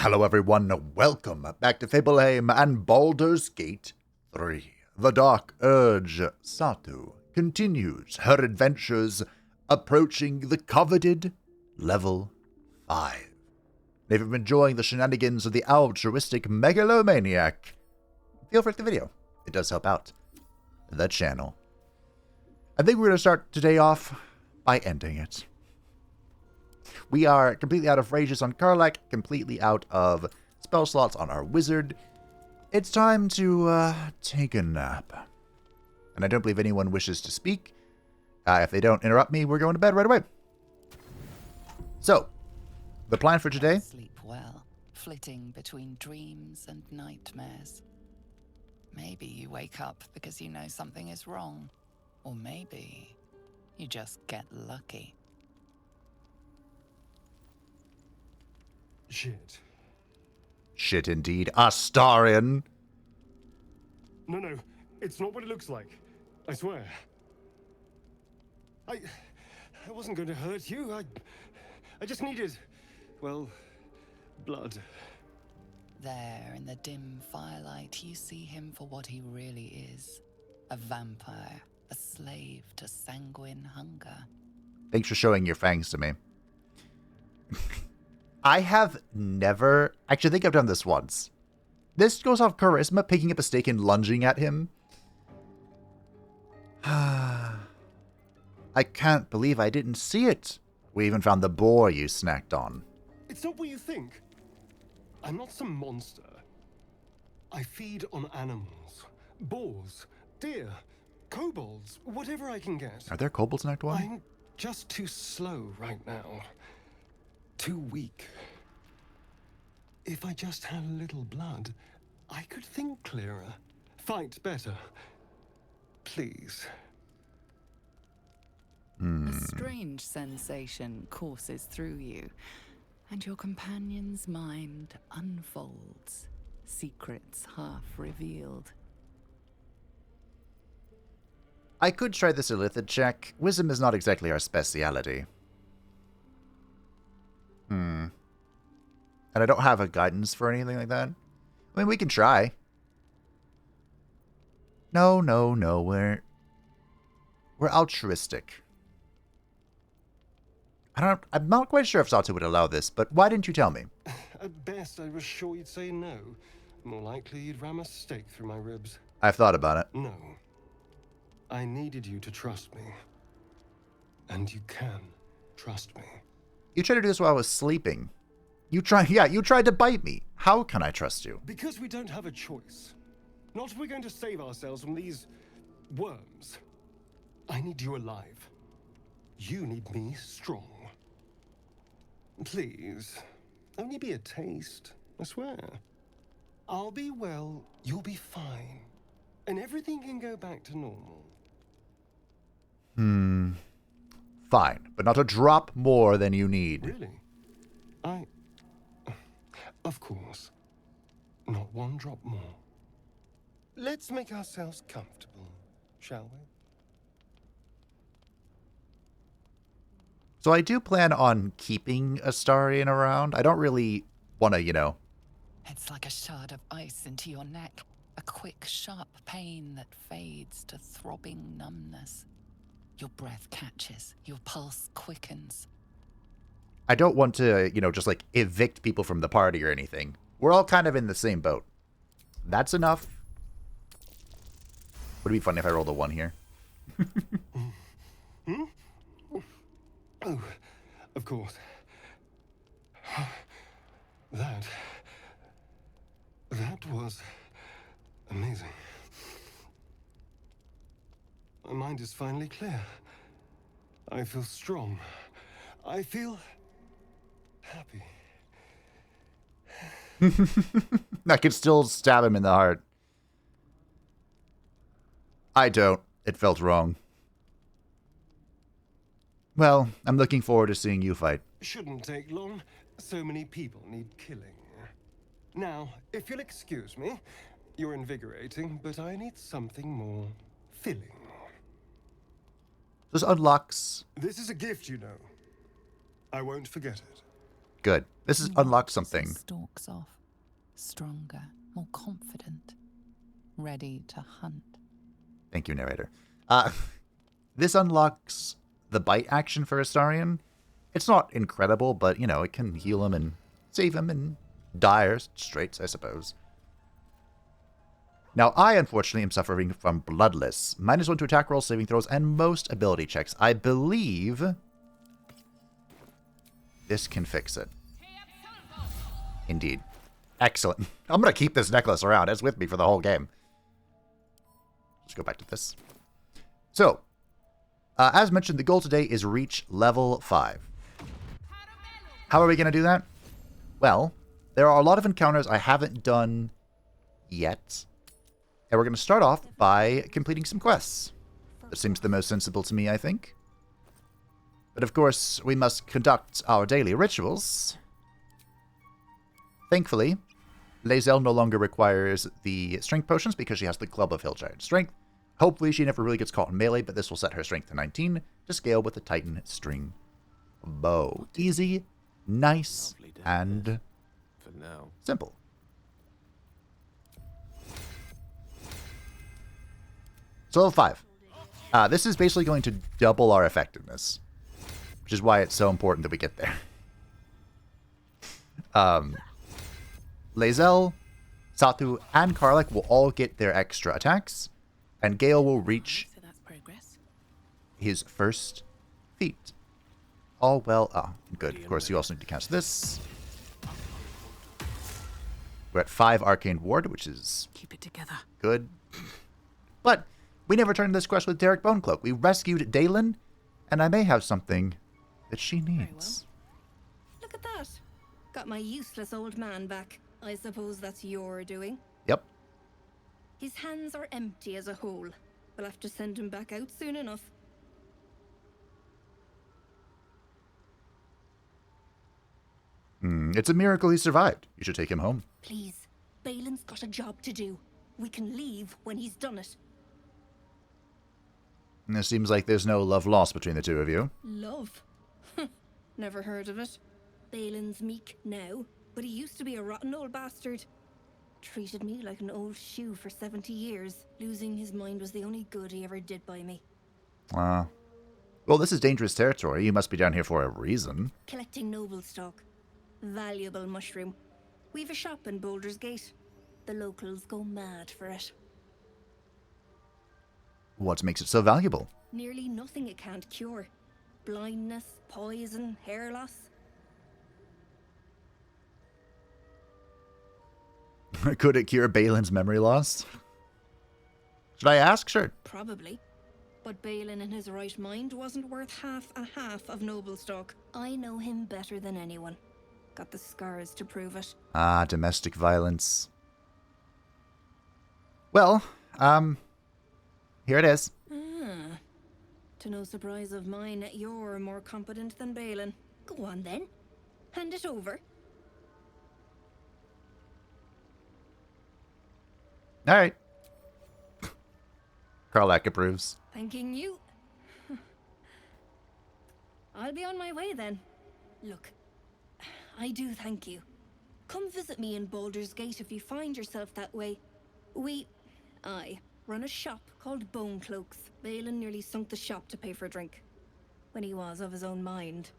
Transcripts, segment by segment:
Hello everyone, welcome back to Fable Aim and Baldur's Gate 3. The Dark Urge Satu continues her adventures approaching the coveted level 5. If you've been enjoying the shenanigans of the altruistic megalomaniac, feel free to the video. It does help out the channel. I think we're going to start today off by ending it. We are completely out of rages on Karlach, completely out of spell slots on our wizard. It's time to take a nap. And I don't believe anyone wishes to speak. If they don't interrupt me, we're going to bed right away. So, the plan for today? Sleep well, flitting between dreams and nightmares. Maybe you wake up because you know something is wrong. Or maybe you just get lucky. Shit. Shit indeed. Astarion. No, it's not what it looks like. I swear. I wasn't going to hurt you. I just needed, well, blood. There in the dim firelight, you see him for what he really is. A vampire, a slave to sanguine hunger. Thanks for showing your fangs to me. I have never... Actually, I think I've done this once. This goes off charisma, picking up a stake and lunging at him. I can't believe I didn't see it. We even found the boar you snacked on. It's not what you think. I'm not some monster. I feed on animals. Boars, deer, kobolds, whatever I can get. Are there kobolds in Act 1? I'm just too slow right now. Too weak. If I just had a little blood, I could think clearer, fight better. Please. A strange sensation courses through you, and your companion's mind unfolds, secrets half revealed. I could try this Illithid check. Wisdom is not exactly our speciality. And I don't have a guidance for anything like that. I mean, we can try. No, we're altruistic. I'm not quite sure if Satu would allow this, but why didn't you tell me? At best, I was sure you'd say no. More likely, you'd ram a stake through my ribs. I've thought about it. No. I needed you to trust me. And you can trust me. You tried to do this while I was sleeping. You tried to bite me. How can I trust you? Because we don't have a choice. Not if we're going to save ourselves from these worms. I need you alive. You need me strong. Please, only be a taste, I swear. I'll be well, you'll be fine. And everything can go back to normal. Fine, but not a drop more than you need. Really? Of course. Not one drop more. Let's make ourselves comfortable, shall we? So I do plan on keeping Astarion around. I don't really want to, It's like a shard of ice into your neck, a quick, sharp pain that fades to throbbing numbness. Your breath catches, your pulse quickens. I don't want to, just like evict people from the party or anything. We're all kind of in the same boat. That's enough. Would it be funny if I rolled a 1 here? Oh, of course. That was amazing. My mind is finally clear. I feel strong. I feel happy. I could still stab him in the heart. I don't. It felt wrong. Well, I'm looking forward to seeing you fight. Shouldn't take long. So many people need killing. Now, if you'll excuse me, you're invigorating, but I need something more filling. This unlocks... This is a gift, you know. I won't forget it. Good. This has He unlocked watches something. and stalks off, stronger, more confident, ready to hunt. Thank you, narrator. This unlocks the bite action for Astarion. It's not incredible, but, you know, it can heal him and save him in dire straits, I suppose. Now, I, unfortunately, am suffering from Bloodless. -1 to attack rolls, saving throws, and most ability checks. I believe this can fix it. Indeed. Excellent. I'm going to keep this necklace around. It's with me for the whole game. Let's go back to this. So, as mentioned, the goal today is reach level 5. How are we going to do that? Well, there are a lot of encounters I haven't done yet. And we're going to start off by completing some quests. That seems the most sensible to me, I think. But of course, we must conduct our daily rituals. Thankfully, Lae'zel no longer requires the strength potions because she has the Club of Hill Giant Strength. Hopefully she never really gets caught in melee, but this will set her strength to 19 to scale with the Titan String Bow. Easy, nice, and for now. simple. So level 5. This is basically going to double our effectiveness, which is why it's so important that we get there. Lae'zel, Satu, and Karlach will all get their extra attacks, and Gale will reach So that's progress. his first feat. All well. Oh, good. Of course, you also need to cast this. We're at 5 Arcane Ward, which is Keep it together. good. But we never turned this quest with Derek Bonecloak. We rescued Dalen, and I may have something that she needs. Look at that. Got my useless old man back. I suppose that's your doing. Yep. His hands are empty as a whole. We'll have to send him back out soon enough. It's a miracle he survived. You should take him home. Please, Balin's got a job to do. We can leave when he's done it. And it seems like there's no love lost between the two of you. Love? Never heard of it. Balin's meek now, but he used to be a rotten old bastard. Treated me like an old shoe for 70 years. Losing his mind was the only good he ever did by me. Well, this is dangerous territory. You must be down here for a reason. Collecting noble stock. Valuable mushroom. We've a shop in Baldur's Gate. The locals go mad for it. What makes it so valuable? Nearly nothing it can't cure. Blindness, poison, hair loss. Could it cure Balin's memory loss? Should I ask? Sure. Probably. But Balin in his right mind wasn't worth half of noble stock. I know him better than anyone. Got the scars to prove it. Ah, domestic violence. Well, here it is. To no surprise of mine, you're more competent than Balin. Go on then. Hand it over. All right. Karlach approves. Thanking you. I'll be on my way then. Look, I do thank you. Come visit me in Baldur's Gate if you find yourself that way. I run a shop called Bone Cloaks. Balin nearly sunk the shop to pay for a drink. When he was of his own mind.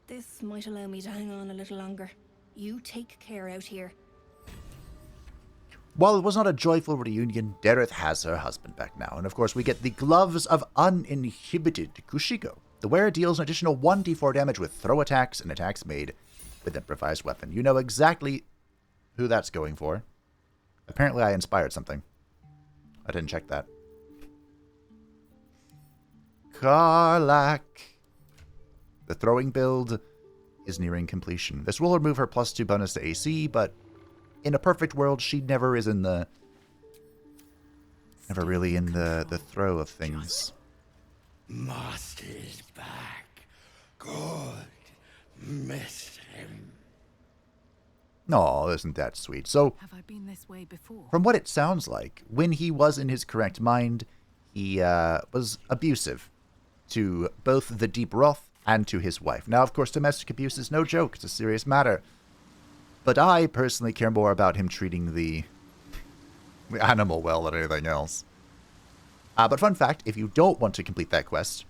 This might allow me to hang on a little longer. You take care out here. While it was not a joyful reunion, Dareth has her husband back now. And of course, we get the Gloves of Uninhibited Kushigo. The wearer deals an additional 1d4 damage with throw attacks and attacks made with improvised weapon. You know exactly who that's going for. Apparently, I inspired something. I didn't check that. Karlach. The throwing build is nearing completion. This will remove her +2 bonus to AC, but in a perfect world, she never is in the... Never really in the throw of things. Master is back. Good. Missed him. No, isn't that sweet? So, Have I been this way before? from what it sounds like, when he was in his correct mind, he was abusive to both the Deep Wrath and to his wife. Now, of course, domestic abuse is no joke. It's a serious matter. But I personally care more about him treating the animal well than anything else. But fun fact, if you don't want to complete that quest,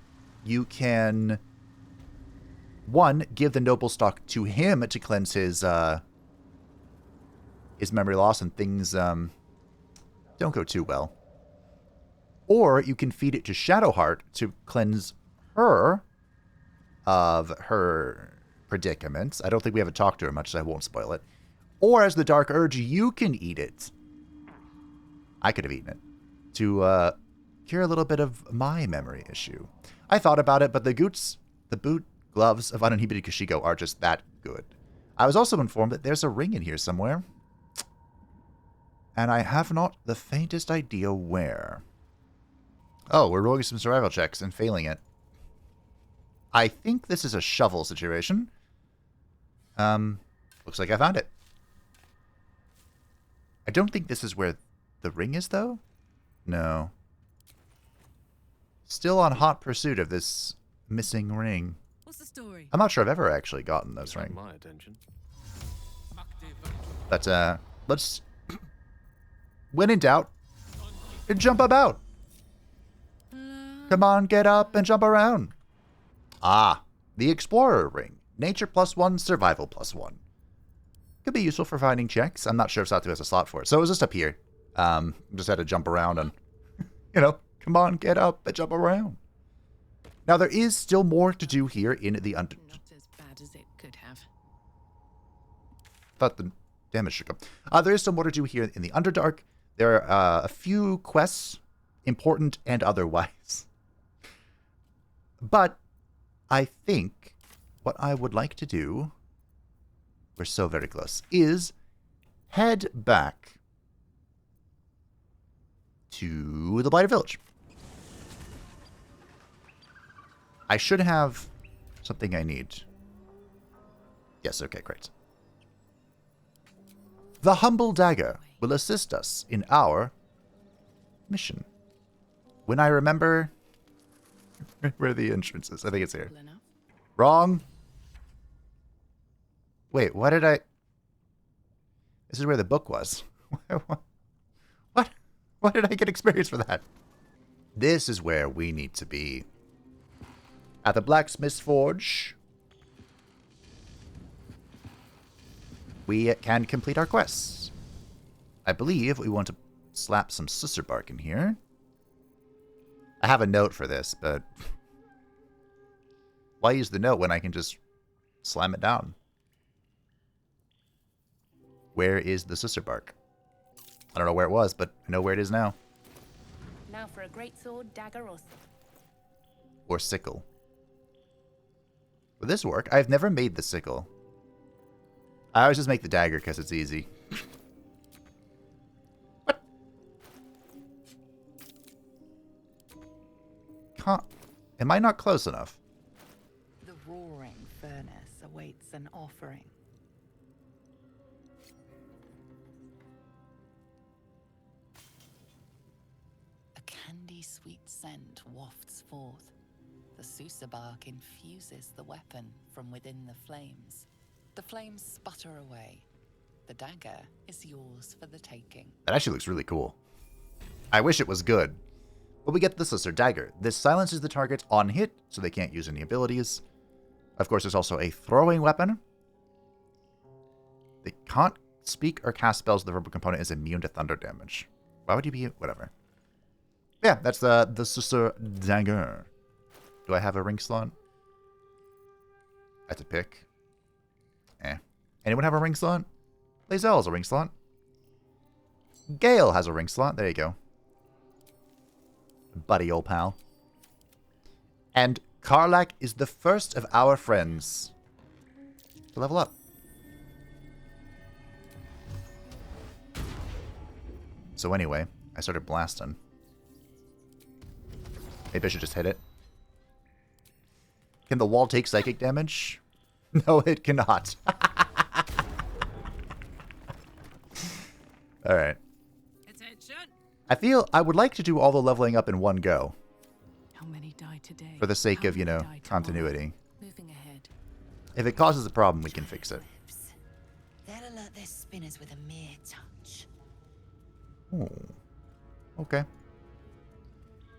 you can, 1, give the noble stock to him to cleanse his memory loss and things don't go too well. Or you can feed it to Shadowheart to cleanse her of her predicaments. I don't think we haven't talked to her much, so I won't spoil it. Or as the Dark Urge, you can eat it. I could have eaten it. To cure a little bit of my memory issue. I thought about it, but the boot gloves of Uninhibited Kashiko are just that good. I was also informed that there's a ring in here somewhere. And I have not the faintest idea where. Oh, we're rolling some survival checks and failing it. I think this is a shovel situation. Looks like I found it. I don't think this is where the ring is, though. No. Still on hot pursuit of this missing ring. What's the story? I'm not sure I've ever actually gotten this ring. My attention. But, let's... when in doubt, jump about. Come on, get up and jump around. Ah, the Explorer ring. Nature +1, survival +1. Could be useful for finding checks. I'm not sure if Satu has a slot for it. So it was just up here. Just had to jump around and, you know, come on, get up and jump around. Now, there is still more to do here in the Not as bad as it could have. Thought the damage should go. There is still more to do here in the Underdark. There are a few quests, important and otherwise. But I think what I would like to do, we're so very close, is head back to the Blighted Village. I should have something I need. Yes, okay, great. The Humble Dagger will assist us in our mission. When I remember where the entrance is. I think it's here. Wrong. Wait, what did I... This is where the book was. What? Why did I get experience for that? This is where we need to be. At the Blacksmith's Forge, we can complete our quests. I believe we want to slap some susser bark in here. I have a note for this, but why use the note when I can just slam it down? Where is the susser bark? I don't know where it was, but I know where it is now. Now for a great sword, dagger, Or sickle. Will this work? I've never made the sickle. I always just make the dagger because it's easy. What? Am I not close enough? The roaring furnace awaits an offering. A candy-sweet scent wafts forth. The Susa bark infuses the weapon from within the flames. The flames sputter away. The dagger is yours for the taking. That actually looks really cool. I wish it was good. But we get the Susser Dagger. This silences the target on hit, so they can't use any abilities. Of course, there's also a throwing weapon. They can't speak or cast spells. The verbal component is immune to thunder damage. Why would you be... Whatever. Yeah, that's the Susser Dagger. Do I have a ring slot? I have to pick. Anyone have a ring slot? Lae'zel has a ring slot. Gale has a ring slot. There you go. Buddy, old pal. And Karlach is the first of our friends to level up. So anyway, I started blasting. Maybe I should just hit it. Can the wall take psychic damage? No, it cannot. Alright. I feel I would like to do all the leveling up in one go. How many die today? For the sake of, you know, continuity. If it causes a problem, we can fix it. They'll alert their spinners with a mere touch. Oh. Okay.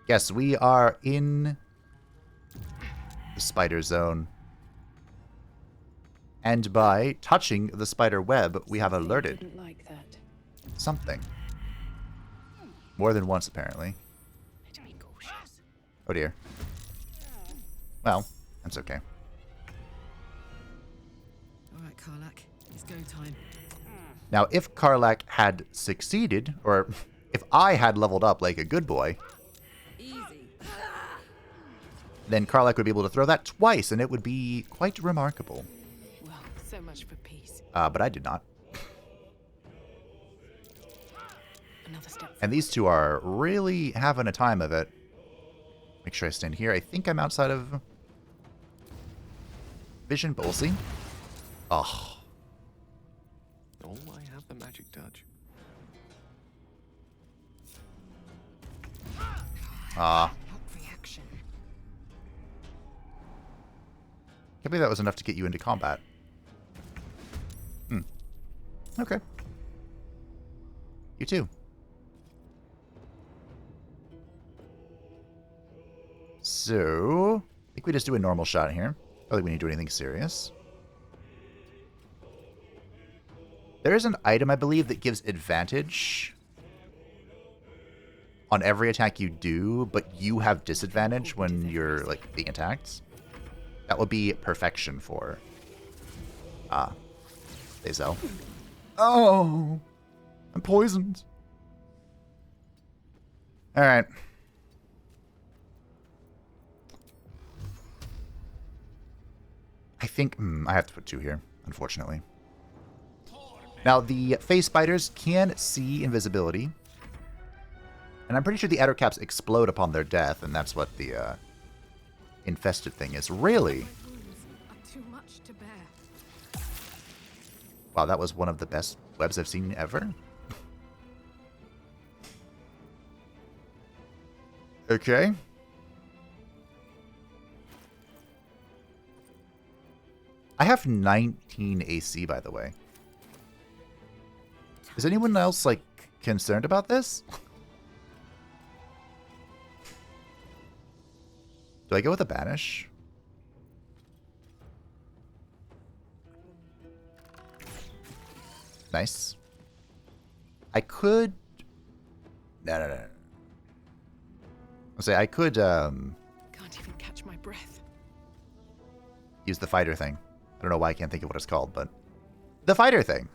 Yes, we are in the spider zone. And by touching the spider web, we have alerted Didn't like that. something. More than once, apparently. Better be cautious. Oh dear. Well, that's okay. All right, Karlak, it's go time. Now, if Karlak had succeeded, or if I had leveled up like a good boy, Easy. then Karlak would be able to throw that twice, and it would be quite remarkable. Well, so much for peace. But I did not. Another step. And these two are really having a time of it. Make sure I stand here. I think I'm outside of vision, but we'll see. Oh. Oh, I have the magic touch. Ah. Reaction. Can't believe that was enough to get you into combat. Okay. You too. So, I think we just do a normal shot here. I don't think we need to do anything serious. There is an item, I believe, that gives advantage on every attack you do, but you have disadvantage when you're, like, being attacked. That would be perfection for Lae'zel. Oh! I'm poisoned. Alright. I think I have to put 2 here, unfortunately. Now, the phase spiders can see invisibility. And I'm pretty sure the outer caps explode upon their death, and that's what the infested thing is. Really? Wounds are too much to bear. Wow, that was one of the best webs I've seen ever. Okay. I have 19 AC, by the way. Is anyone else, like, concerned about this? Do I go with a banish? Nice. I could... No. I'll say I could, Can't even catch my breath. use the fighter thing. I don't know why I can't think of what it's called, but... The fighter thing!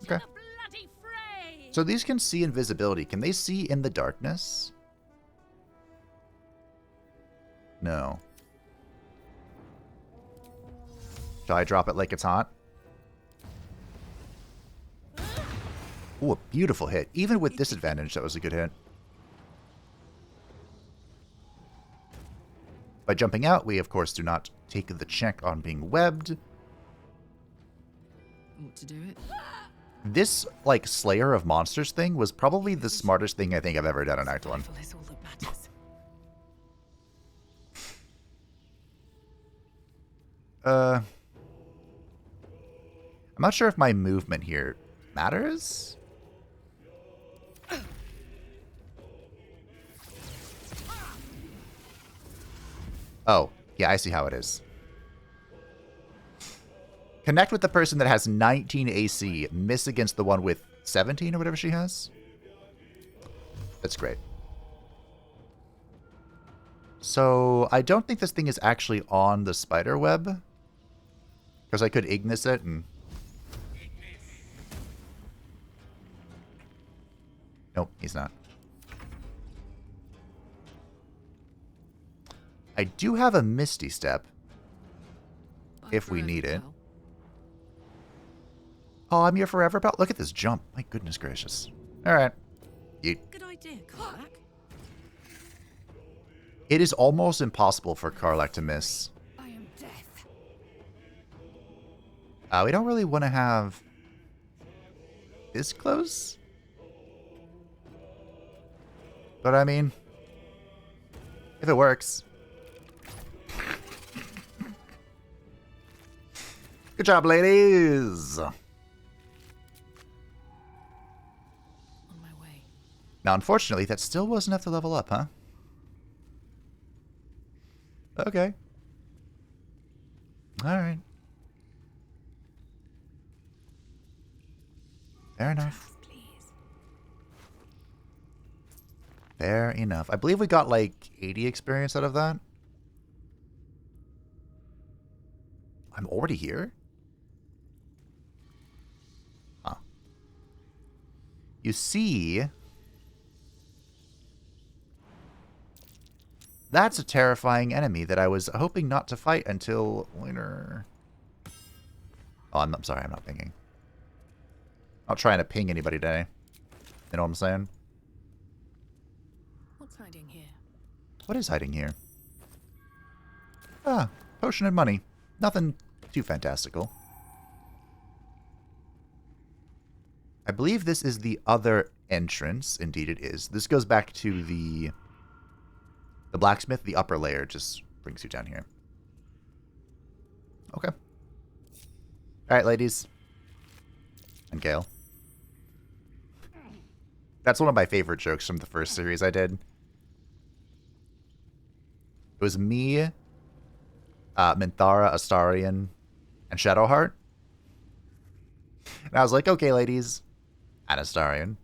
Okay. So these can see invisibility. Can they see in the darkness? No. Shall I drop it like it's hot? Ooh, a beautiful hit. Even with disadvantage, that was a good hit. By jumping out, we of course do not take the check on being webbed. Ought to do it. This, like, Slayer of Monsters thing was probably the smartest thing I think I've ever done in Act 1. Rifle is all that matters. I'm not sure if my movement here matters. Oh, yeah, I see how it is. Connect with the person that has 19 AC, miss against the one with 17 or whatever she has. That's great. So, I don't think this thing is actually on the spider web. Because I could Ignis it and... Nope, he's not. I do have a Misty Step. If we need it. Oh, I'm here forever, pal. Look at this jump. My goodness gracious. Alright. Good idea, Karlak. It is almost impossible for Karlak to miss. I am death. We don't really want to have this close. But I mean, if it works. Good job, ladies! On my way. Now, unfortunately, that still wasn't enough to level up, huh? Okay. Alright. Fair enough. Please. Fair enough. I believe we got like 80 experience out of that. I'm already here? Huh. You see, that's a terrifying enemy that I was hoping not to fight until later. Oh, I'm sorry, I'm not pinging. Not trying to ping anybody today. You know what I'm saying? What's hiding here? What is hiding here? Ah, potion and money. Nothing too fantastical. I believe this is the other entrance. Indeed it is. This goes back to the blacksmith. The upper layer just brings you down here. Okay. Alright, ladies. And Gale. That's one of my favorite jokes from the first series I did. It was me, Minthara, Astarion, and Shadowheart. And I was like, okay, ladies, and Astarion.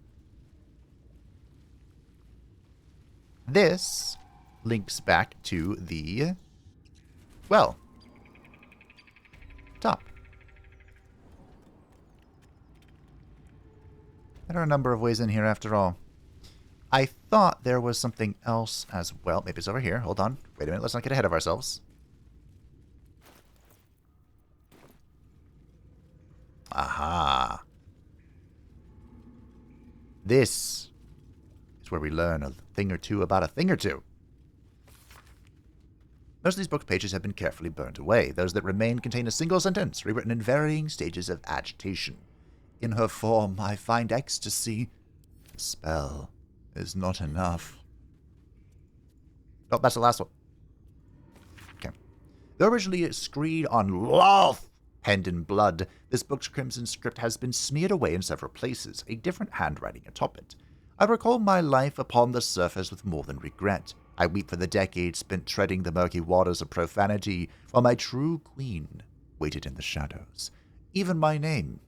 This links back to the, well, top. There are a number of ways in here after all. I thought there was something else as well. Maybe it's over here. Hold on. Wait a minute. Let's not get ahead of ourselves. Aha. This is where we learn a thing or two about a thing or two. Most of these book pages have been carefully burnt away. Those that remain contain a single sentence, rewritten in varying stages of agitation. In her form, I find ecstasy. The spell is not enough. Oh, that's the last one. Okay. Though originally screed on Loth, penned in blood, this book's crimson script has been smeared away in several places, a different handwriting atop it. I recall my life upon the surface with more than regret. I weep for the decades spent treading the murky waters of profanity, while my true queen waited in the shadows. Even my name,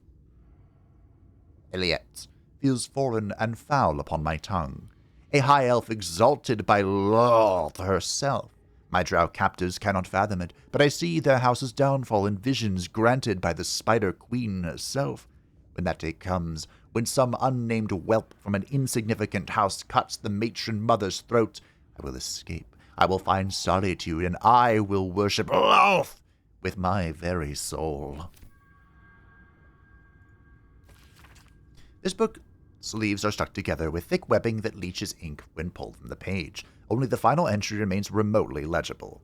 Eliette, feels foreign and foul upon my tongue. A high elf exalted by Loth herself. My drow captors cannot fathom it, but I see their house's downfall in visions granted by the Spider Queen herself. When that day comes, when some unnamed whelp from an insignificant house cuts the matron mother's throat, I will escape. I will find solitude, and I will worship Loth with my very soul. This book's leaves are stuck together with thick webbing that leaches ink when pulled from the page. Only the final entry remains remotely legible.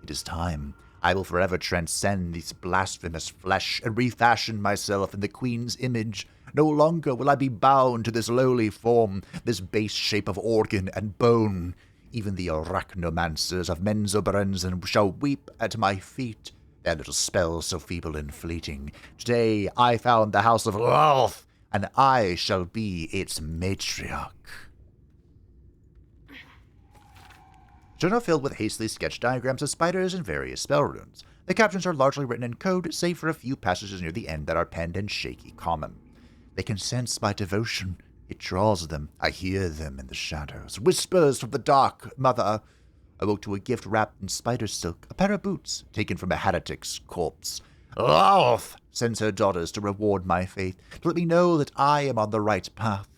It is time. I will forever transcend this blasphemous flesh and refashion myself in the Queen's image. No longer will I be bound to this lowly form, this base shape of organ and bone. Even the arachnomancers of Menzoberranzan shall weep at my feet, their little spells so feeble and fleeting. Today I found the house of Loth, and I shall be its matriarch. Journal filled with hastily sketched diagrams of spiders and various spell runes. The captions are largely written in code, save for a few passages near the end that are penned in shaky common. They can sense my devotion. It draws them. I hear them in the shadows. Whispers from the dark mother. I woke to a gift wrapped in spider silk, a pair of boots taken from a heretic's corpse. Loth sends her daughters to reward my faith, to let me know that I am on the right path.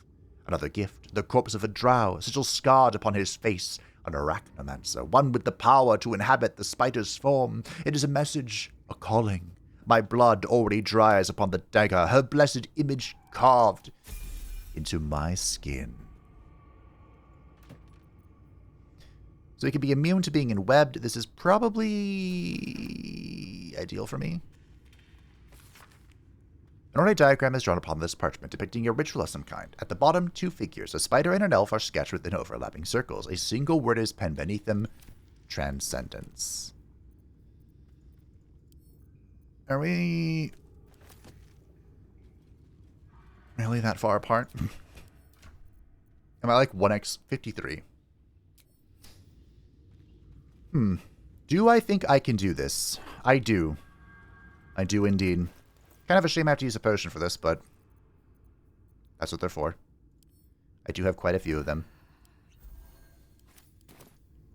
Another gift, the corpse of a drow, sigil scarred upon his face, an arachnomancer, one with the power to inhabit the spider's form. It is a message, a calling. My blood already dries upon the dagger, her blessed image carved into my skin. So it can be immune to being enwebbed. This is probably ideal for me. An ornate diagram is drawn upon this parchment depicting a ritual of some kind. At the bottom, 2 figures, a spider and an elf, are sketched within overlapping circles. A single word is penned beneath them: transcendence. Are we really that far apart? Am I like 1x53? Do I think I can do this? I do. I do indeed. Kind of a shame I have to use a potion for this, but that's what they're for. I do have quite a few of them.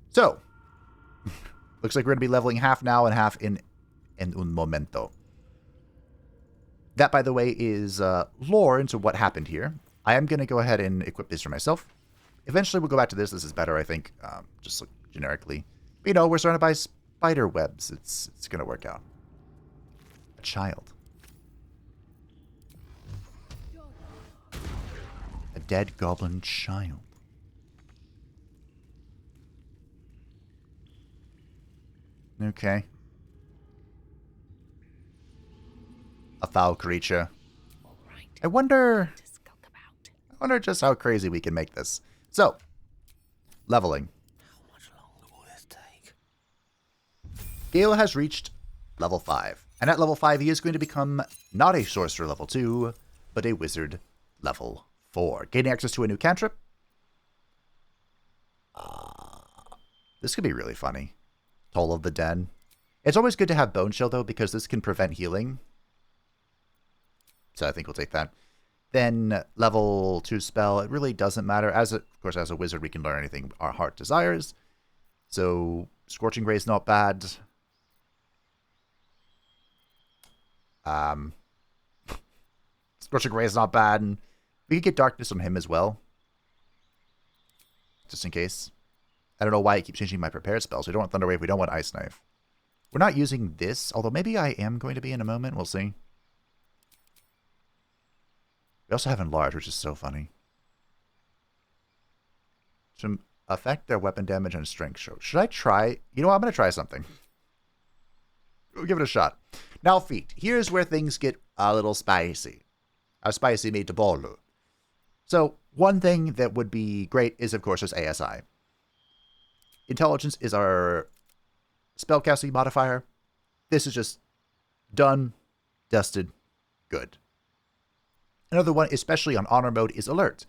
So, looks like we're going to be leveling half now and half in un momento. That, by the way, is lore into what happened here. I am going to go ahead and equip this for myself. Eventually, we'll go back to this. This is better, I think, just look generically. But, you know, we're surrounded by spider webs. It's going to work out. A child. A dead goblin child. Okay. A foul creature. I wonder just how crazy we can make this. So, leveling. How much longer will this take? Gale has reached level 5. And at level 5, he is going to become not a sorcerer level 2, but a wizard level 4. Gaining access to a new cantrip. This could be really funny. Toll of the Den. It's always good to have Bone Chill, though, because this can prevent healing. So I think we'll take that. Then level 2 spell, it really doesn't matter. Of course, as a wizard, we can learn anything our heart desires. So Scorching Ray is not bad. Scorching Ray is not bad. And we could get Darkness on him as well. Just in case. I don't know why I keep changing my prepared spells. We don't want Thunder Wave. We don't want Ice Knife. We're not using this, although maybe I am going to be in a moment. We'll see. We also have Enlarge, which is so funny. To affect their weapon damage and strength show. Should I try? You know what? I'm going to try something. We'll give it a shot. Now, feet. Here's where things get a little spicy. A spicy meat to Baldur. So, one thing that would be great is, of course, this ASI. Intelligence is our spellcasting modifier. This is just done, dusted, good. Another one, especially on Honor mode, is Alert.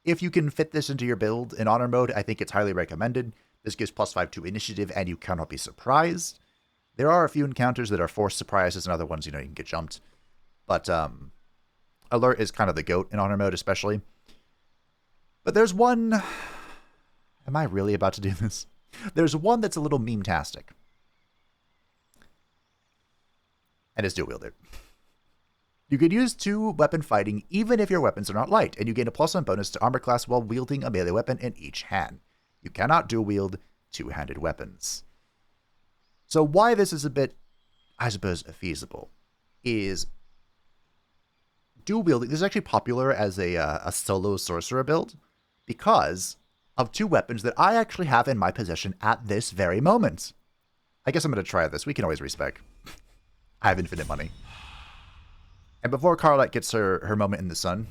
If you can fit this into your build in Honor mode, I think it's highly recommended. This gives +5 to Initiative, and you cannot be surprised. There are a few encounters that are forced surprises, and other ones, you know, you can get jumped. But Alert is kind of the GOAT in Honor mode, especially. But there's one... Am I really about to do this? There's one that's a little meme-tastic. And it's dual-wielded. You could use 2 weapon fighting even if your weapons are not light, and you gain a +1 bonus to armor class while wielding a melee weapon in each hand. You cannot dual-wield 2-handed weapons. So why this is a bit, I suppose, feasible is dual-wielding. This is actually popular as a solo sorcerer build because of 2 weapons that I actually have in my possession at this very moment. I guess I'm going to try this. We can always respec. I have infinite money. And before Carlette gets her moment in the sun,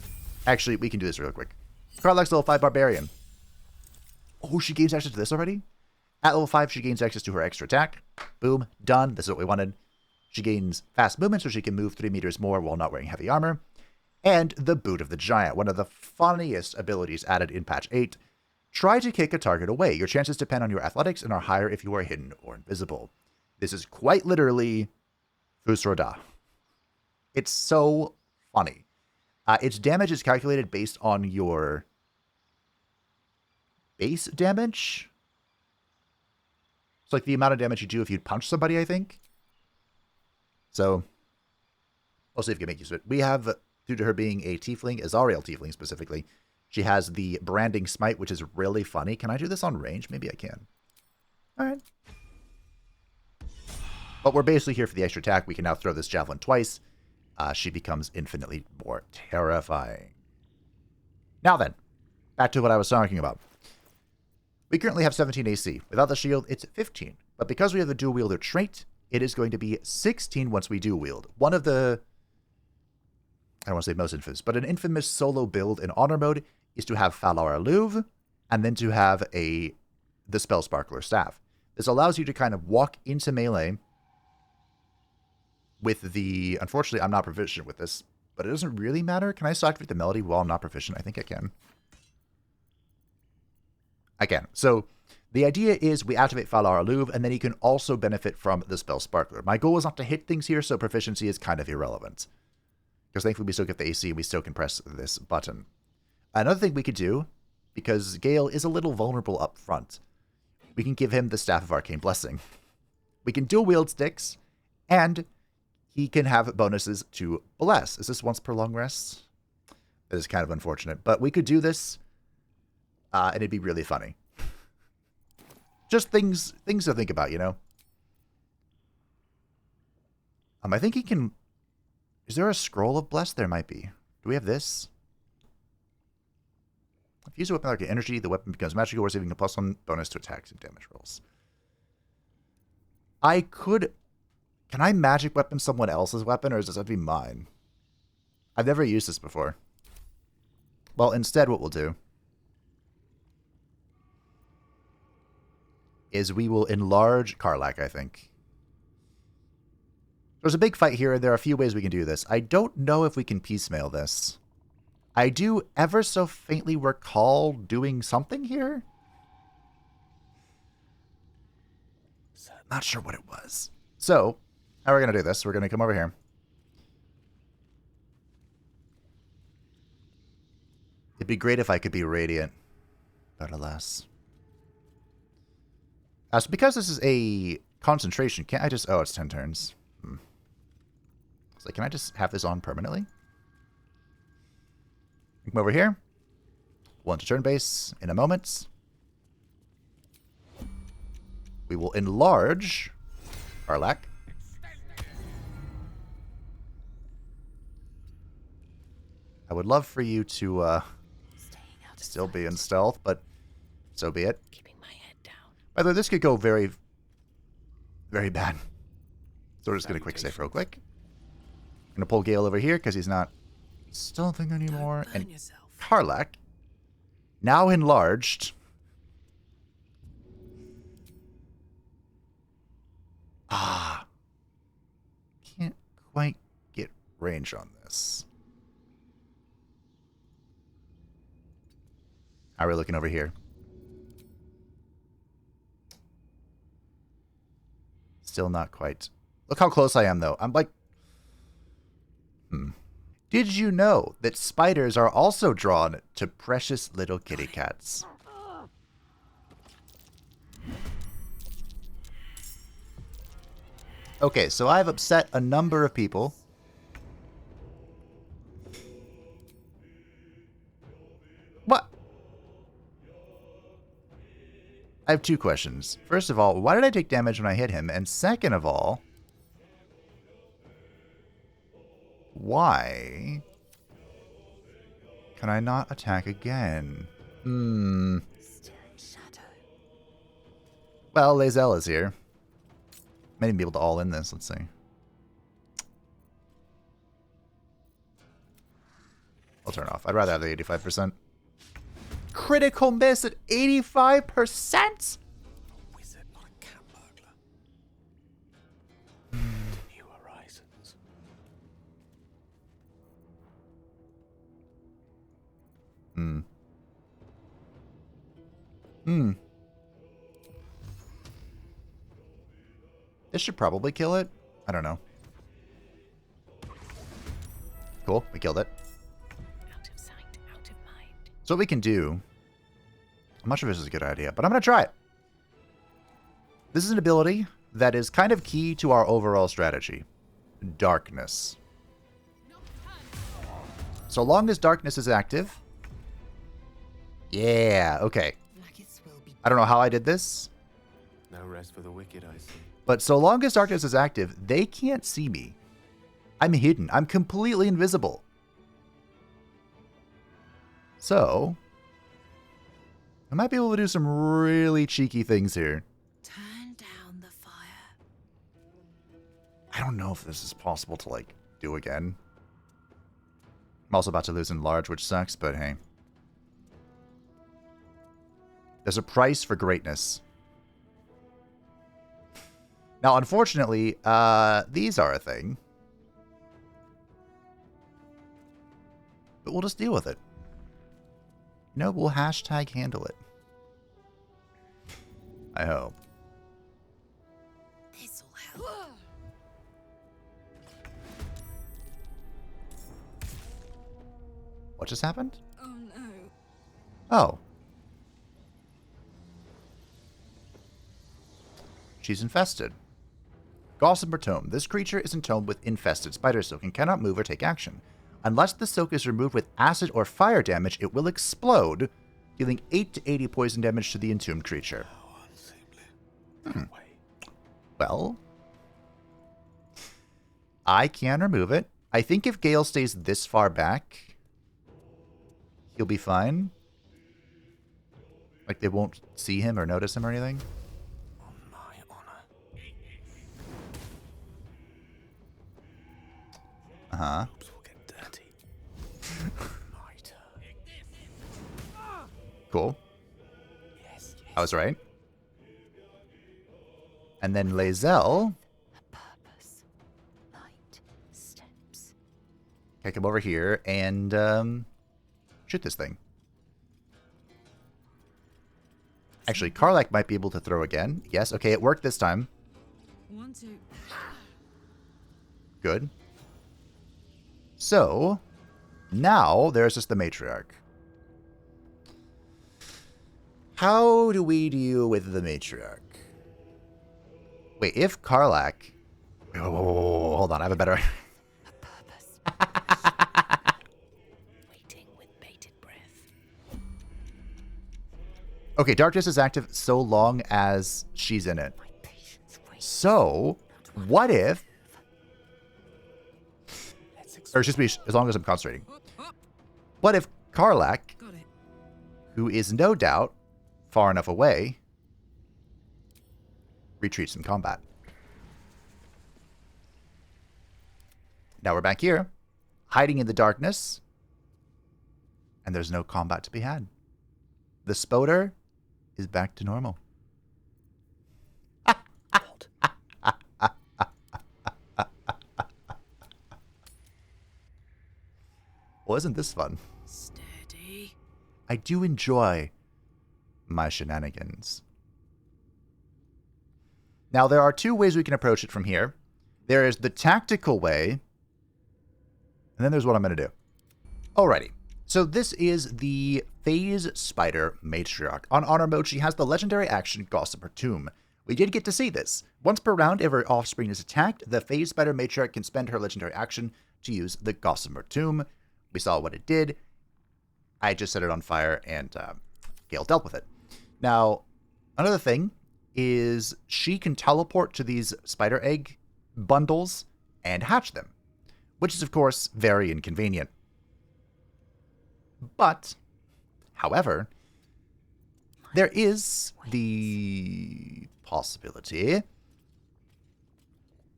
actually, we can do this real quick. Carlette's level 5 Barbarian. Oh, she gains access to this already? At level 5, she gains access to her extra attack. Boom, done. This is what we wanted. She gains fast movement, so she can move 3 meters more while not wearing heavy armor. And the Boot of the Giant, one of the funniest abilities added in patch 8. Try to kick a target away. Your chances depend on your athletics and are higher if you are hidden or invisible. This is quite literally Fusroda. It's so funny. Its damage is calculated based on your base damage. It's like the amount of damage you do if you punch somebody, I think. So, we'll see if we can make use of it. We have, due to her being a tiefling, Azariel tiefling specifically, she has the Branding Smite, which is really funny. Can I do this on range? Maybe I can. All right. But we're basically here for the extra attack. We can now throw this javelin twice. She becomes infinitely more terrifying. Now then, back to what I was talking about. We currently have 17 AC. Without the shield, it's 15. But because we have the dual wielder trait, it is going to be 16 once we dual wield. One of the I don't want to say most infamous, but an infamous solo build in honor mode is to have Falar Alluve and then to have the Spell Sparkler Staff. This allows you to kind of walk into melee with the... Unfortunately, I'm not proficient with this, but it doesn't really matter. Can I still activate the melody while I'm not proficient? I think I can. I can. So the idea is we activate Falar Alluve, and then he can also benefit from the Spell Sparkler. My goal is not to hit things here, so proficiency is kind of irrelevant. Because thankfully we still get the AC, and we still can press this button. Another thing we could do, because Gale is a little vulnerable up front, we can give him the Staff of Arcane Blessing. We can dual wield sticks, and he can have bonuses to Bless. Is this once per long rest? That is kind of unfortunate, but we could do this, and it'd be really funny. Just things to think about, you know? I think he can... Is there a scroll of Bless? There might be. Do we have this? If you use a weapon like energy, the weapon becomes magical, receiving a +1 bonus to attacks and damage rolls. I could... Can I magic weapon someone else's weapon, or does this have to be mine? I've never used this before. Well, instead what we'll do is we will enlarge Karlach, I think. There's a big fight here, and there are a few ways we can do this. I don't know if we can piecemeal this. I do ever so faintly recall doing something here. Not sure what it was. So, how are we going to do this? We're going to come over here. It'd be great if I could be radiant, but alas. So because this is a concentration, can't I just... Oh, it's 10 turns. So can I just have this on permanently? Come over here. 1 to turn base in a moment. We will enlarge Karlach. I would love for you to still be in stealth, but so be it. Keeping my head down. By the way, this could go very, very bad. So we're just going to quick save real quick. I'm going to pull Gale over here because he's not stealthing anymore. And Karlach, now enlarged. Can't quite get range on this. How are we looking over here? Still not quite. Look how close I am, though. I'm like... Did you know that spiders are also drawn to precious little kitty cats? Okay, so I've upset a number of people. What? I have 2 questions. First of all, why did I take damage when I hit him? And second of all, why can I not attack again? Well, Lae'zel is here. May even be able to all in this. Let's see. I'll turn off. I'd rather have the 85%. Critical miss at 85%? Wizard, not a cat burglar. New horizons. This should probably kill it. I don't know. Cool, we killed it. Out of sight, out of mind. So what we can do... I'm not sure if this is a good idea, but I'm going to try it. This is an ability that is kind of key to our overall strategy. Darkness. So long as darkness is active... Yeah, okay. I don't know how I did this. No rest for the wicked, I see. But so long as darkness is active, they can't see me. I'm hidden. I'm completely invisible. So, I might be able to do some really cheeky things here. Turn down the fire. I don't know if this is possible to, like, do again. also about to lose in large, which sucks, but hey. There's a price for greatness. Now, unfortunately, these are a thing. But we'll just deal with it. You know, we'll hashtag handle it. I hope. This'll help. What just happened? Oh no. Oh. She's infested. Gossamer Tome. This creature is entombed with infested spider silk and cannot move or take action. Unless the silk is removed with acid or fire damage, it will explode, dealing 8 to 80 poison damage to the entombed creature. Well, I can remove it. I think if Gale stays this far back, he'll be fine. Like, they won't see him or notice him or anything. On my honor. Uh-huh. Oops, we'll get dirty. My turn. Cool. Yes, yes. I was right. And then Lae'zel. Purpose. Light. Steps. Okay, come over here and shoot this thing. Actually, Karlach might be able to throw again. Yes, okay, it worked this time. 1, 2. Good. So, now there's just the matriarch. How do we deal with the matriarch? Wait, if Karlach... Oh, hold on, I have a better... A purpose. Waiting with bated breath. Okay, darkness is active so long as she's in it. My patience waits. So, what if... Let's Or excuse me, as long as I'm concentrating. What if Karlach, Got it. who is no doubt far enough away, retreats from combat? Now we're back here, hiding in the darkness, and there's no combat to be had. The Spoder is back to normal. God. Well, isn't this fun? Steady. I do enjoy my shenanigans. Now, there are two ways we can approach it from here. There is the tactical way, and then there's what I'm going to do. Alrighty. So this is the Phase Spider Matriarch. On Honor Mode, she has the legendary action Gossamer Tomb. We did get to see this. Once per round, if her offspring is attacked, the Phase Spider Matriarch can spend her legendary action to use the Gossamer Tomb. We saw what it did. I just set it on fire, and Gale dealt with it. Now, another thing is she can teleport to these spider egg bundles and hatch them, which is, of course, very inconvenient. But, however, there is the possibility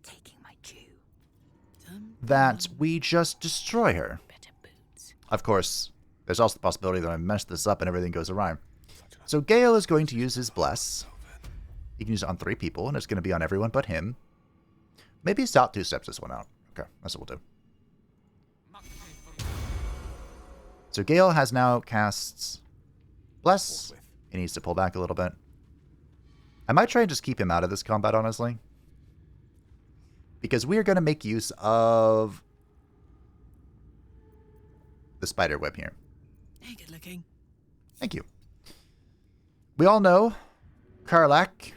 Taking my cue. that we just destroy her. Better boots. Of course, there's also the possibility that I mess this up and everything goes awry. So Gale is going to use his Bless. He can use it on 3 people, and it's going to be on everyone but him. Maybe Satu steps this one out. Okay, that's what we'll do. So Gale has now cast Bless. He needs to pull back a little bit. I might try and just keep him out of this combat, honestly. Because we are going to make use of the spider web here. Hey, good looking. Thank you. We all know Karlach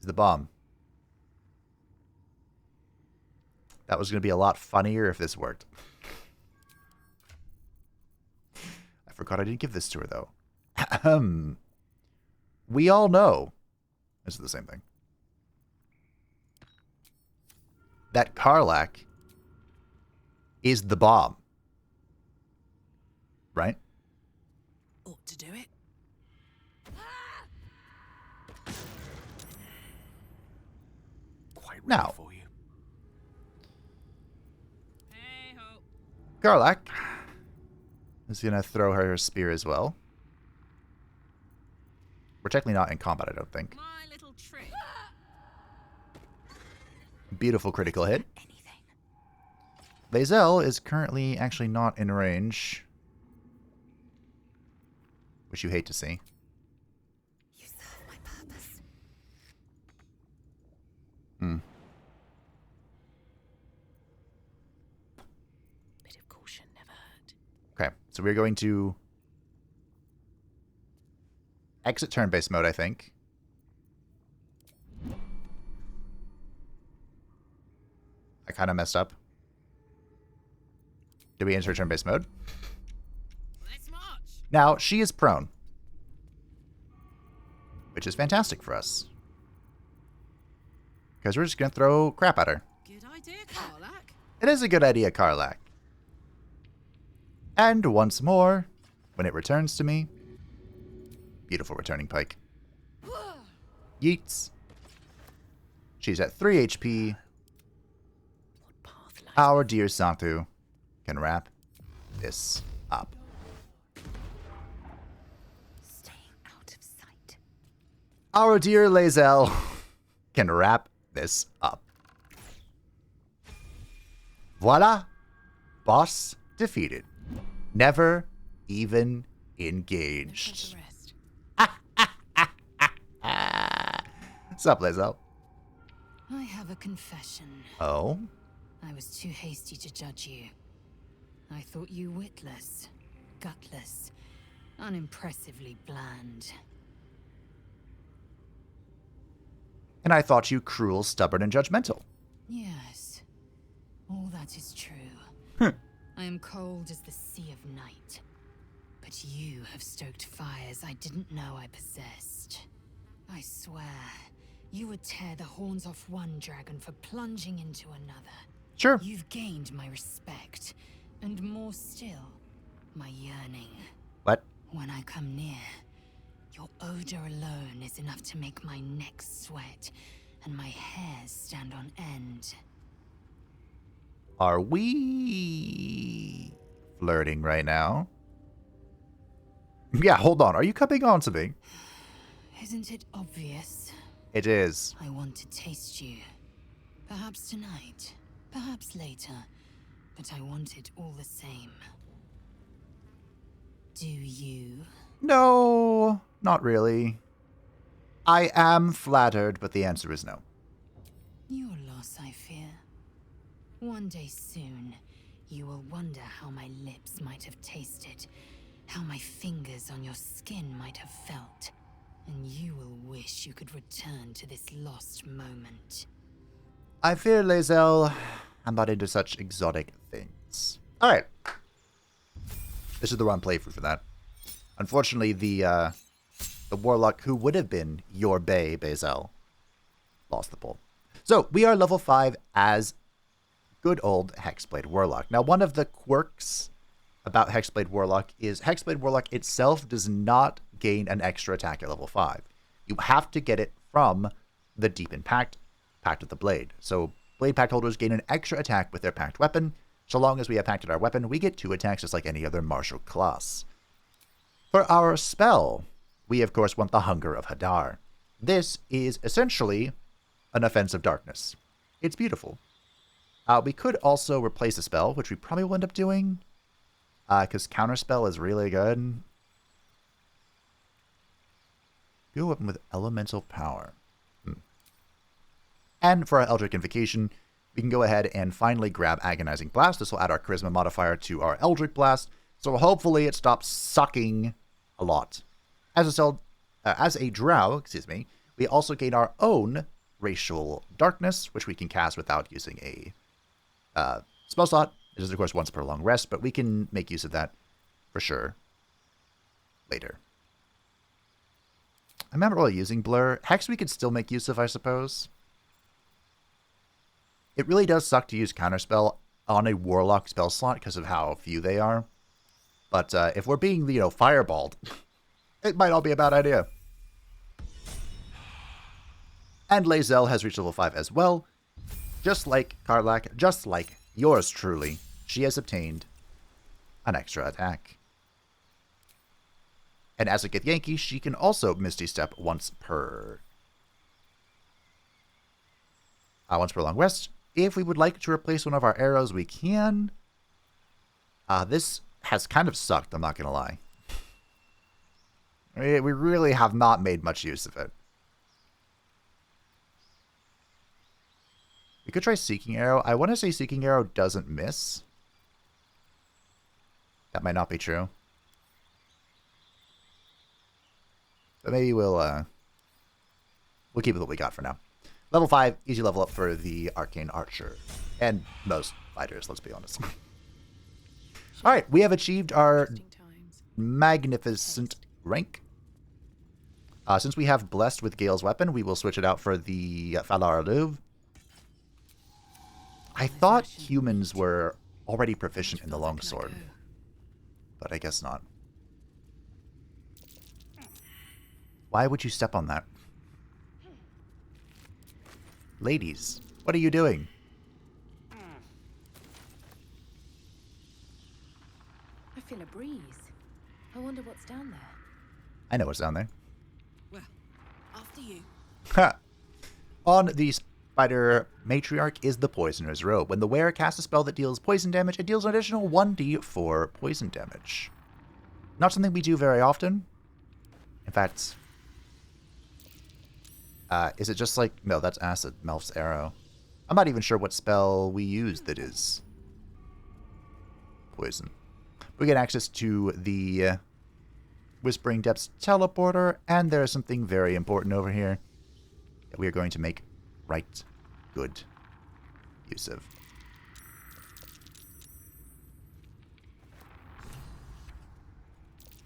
is the bomb. That was going to be a lot funnier if this worked. I forgot I didn't give this to her, though. We all know, this is the same thing, that Karlach is the bomb. Right? Ought to do it. Quite ready Now, for you. Hey ho. Garlac is going to throw her spear as well. We're technically not in combat, I don't think. My little trick. Beautiful critical hit. Lae'zel is currently actually not in range. Which you hate to see. You serve my purpose. Bit of caution never hurt. Okay, so we're going to exit turn-based mode, I think. I kind of messed up. Did we enter turn-based mode? Let's march. Now, she is prone. Which is fantastic for us. Because we're just going to throw crap at her. Good idea, Karlak. It is a good idea, Karlak. And once more, when it returns to me... Beautiful returning pike. Yeets. She's at 3 HP. Our dear Satu can wrap this up. Staying out of sight. Our dear Lae'zel can wrap this up. Voila. Boss defeated. Never even engaged. Sup, Lae'zel? I have a confession. Oh? I was too hasty to judge you. I thought you witless, gutless, unimpressively bland. And I thought you cruel, stubborn, and judgmental. Yes, all that is true. I am cold as the sea of night. But you have stoked fires I didn't know I possessed. I swear, you would tear the horns off one dragon for plunging into another. Sure. You've gained my respect, and more still, my yearning. What? When I come near, your odor alone is enough to make my neck sweat and my hairs stand on end. Are we flirting right now? Yeah, hold on. Are you coming on to me? Isn't it obvious? It is. I want to taste you. Perhaps tonight, perhaps later, but I want it all the same. Do you? No, not really. I am flattered, but the answer is no. Your loss, I fear. One day soon, you will wonder how my lips might have tasted, how my fingers on your skin might have felt, and you will wish you could return to this lost moment. I fear, Lae'zel, I'm not into such exotic things. Alright. This is the wrong playthrough for that. Unfortunately, the warlock who would have been your bae, Lae'zel, lost the poll. So, we are level 5 as good old Hexblade Warlock. Now, one of the quirks about Hexblade Warlock is Hexblade Warlock itself does not gain an extra attack at level 5. You have to get it from the Deepened Pact, Pact of the Blade. So, Blade Pact holders gain an extra attack with their Pact weapon. So long as we have Pacted our weapon, we get 2 attacks just like any other martial class. For our spell, we of course want the Hunger of Hadar. This is essentially an offensive darkness. It's beautiful. We could also replace a spell, which we probably will end up doing, because Counterspell is really good. Go weapon with Elemental Power. And for our Eldritch Invocation, we can go ahead and finally grab Agonizing Blast. This will add our Charisma modifier to our Eldritch Blast, so hopefully it stops sucking a lot. As a drow, we also gain our own Racial Darkness, which we can cast without using a spell slot. It is, of course, once per long rest, but we can make use of that for sure later. I'm not really using Blur. Hex we could still make use of, I suppose. It really does suck to use Counterspell on a Warlock spell slot because of how few they are. But if we're being, fireballed, it might all be a bad idea. And Lae'zel has reached level 5 as well. Just like Karlak, just like yours truly, she has obtained an extra attack. And as a Gith Yankee, she can also Misty Step once per long rest. If we would like to replace one of our arrows, we can. This has kind of sucked, I'm not going to lie. We really have not made much use of it. We could try Seeking Arrow. I want to say Seeking Arrow doesn't miss. That might not be true. But maybe we'll keep it what we got for now. Level 5, easy level up for the Arcane Archer. And most fighters, let's be honest. Alright, we have achieved our magnificent rank. Since we have Blessed with Gale's Weapon, we will switch it out for the Falar Aluv. I thought humans were already proficient in the longsword. But I guess not. Why would you step on that? Ladies, what are you doing? I feel a breeze. I wonder what's down there. I know what's down there. Well, after you. Ha! On the Spider Matriarch is the Poisoner's Robe. When the wearer casts a spell that deals poison damage, it deals an additional 1d4 poison damage. Not something we do very often. In fact, is it just like... No, that's Acid, Melf's Arrow. I'm not even sure what spell we use that is poison. We get access to the Whispering Depths teleporter, and there's something very important over here that we are going to make right good use of.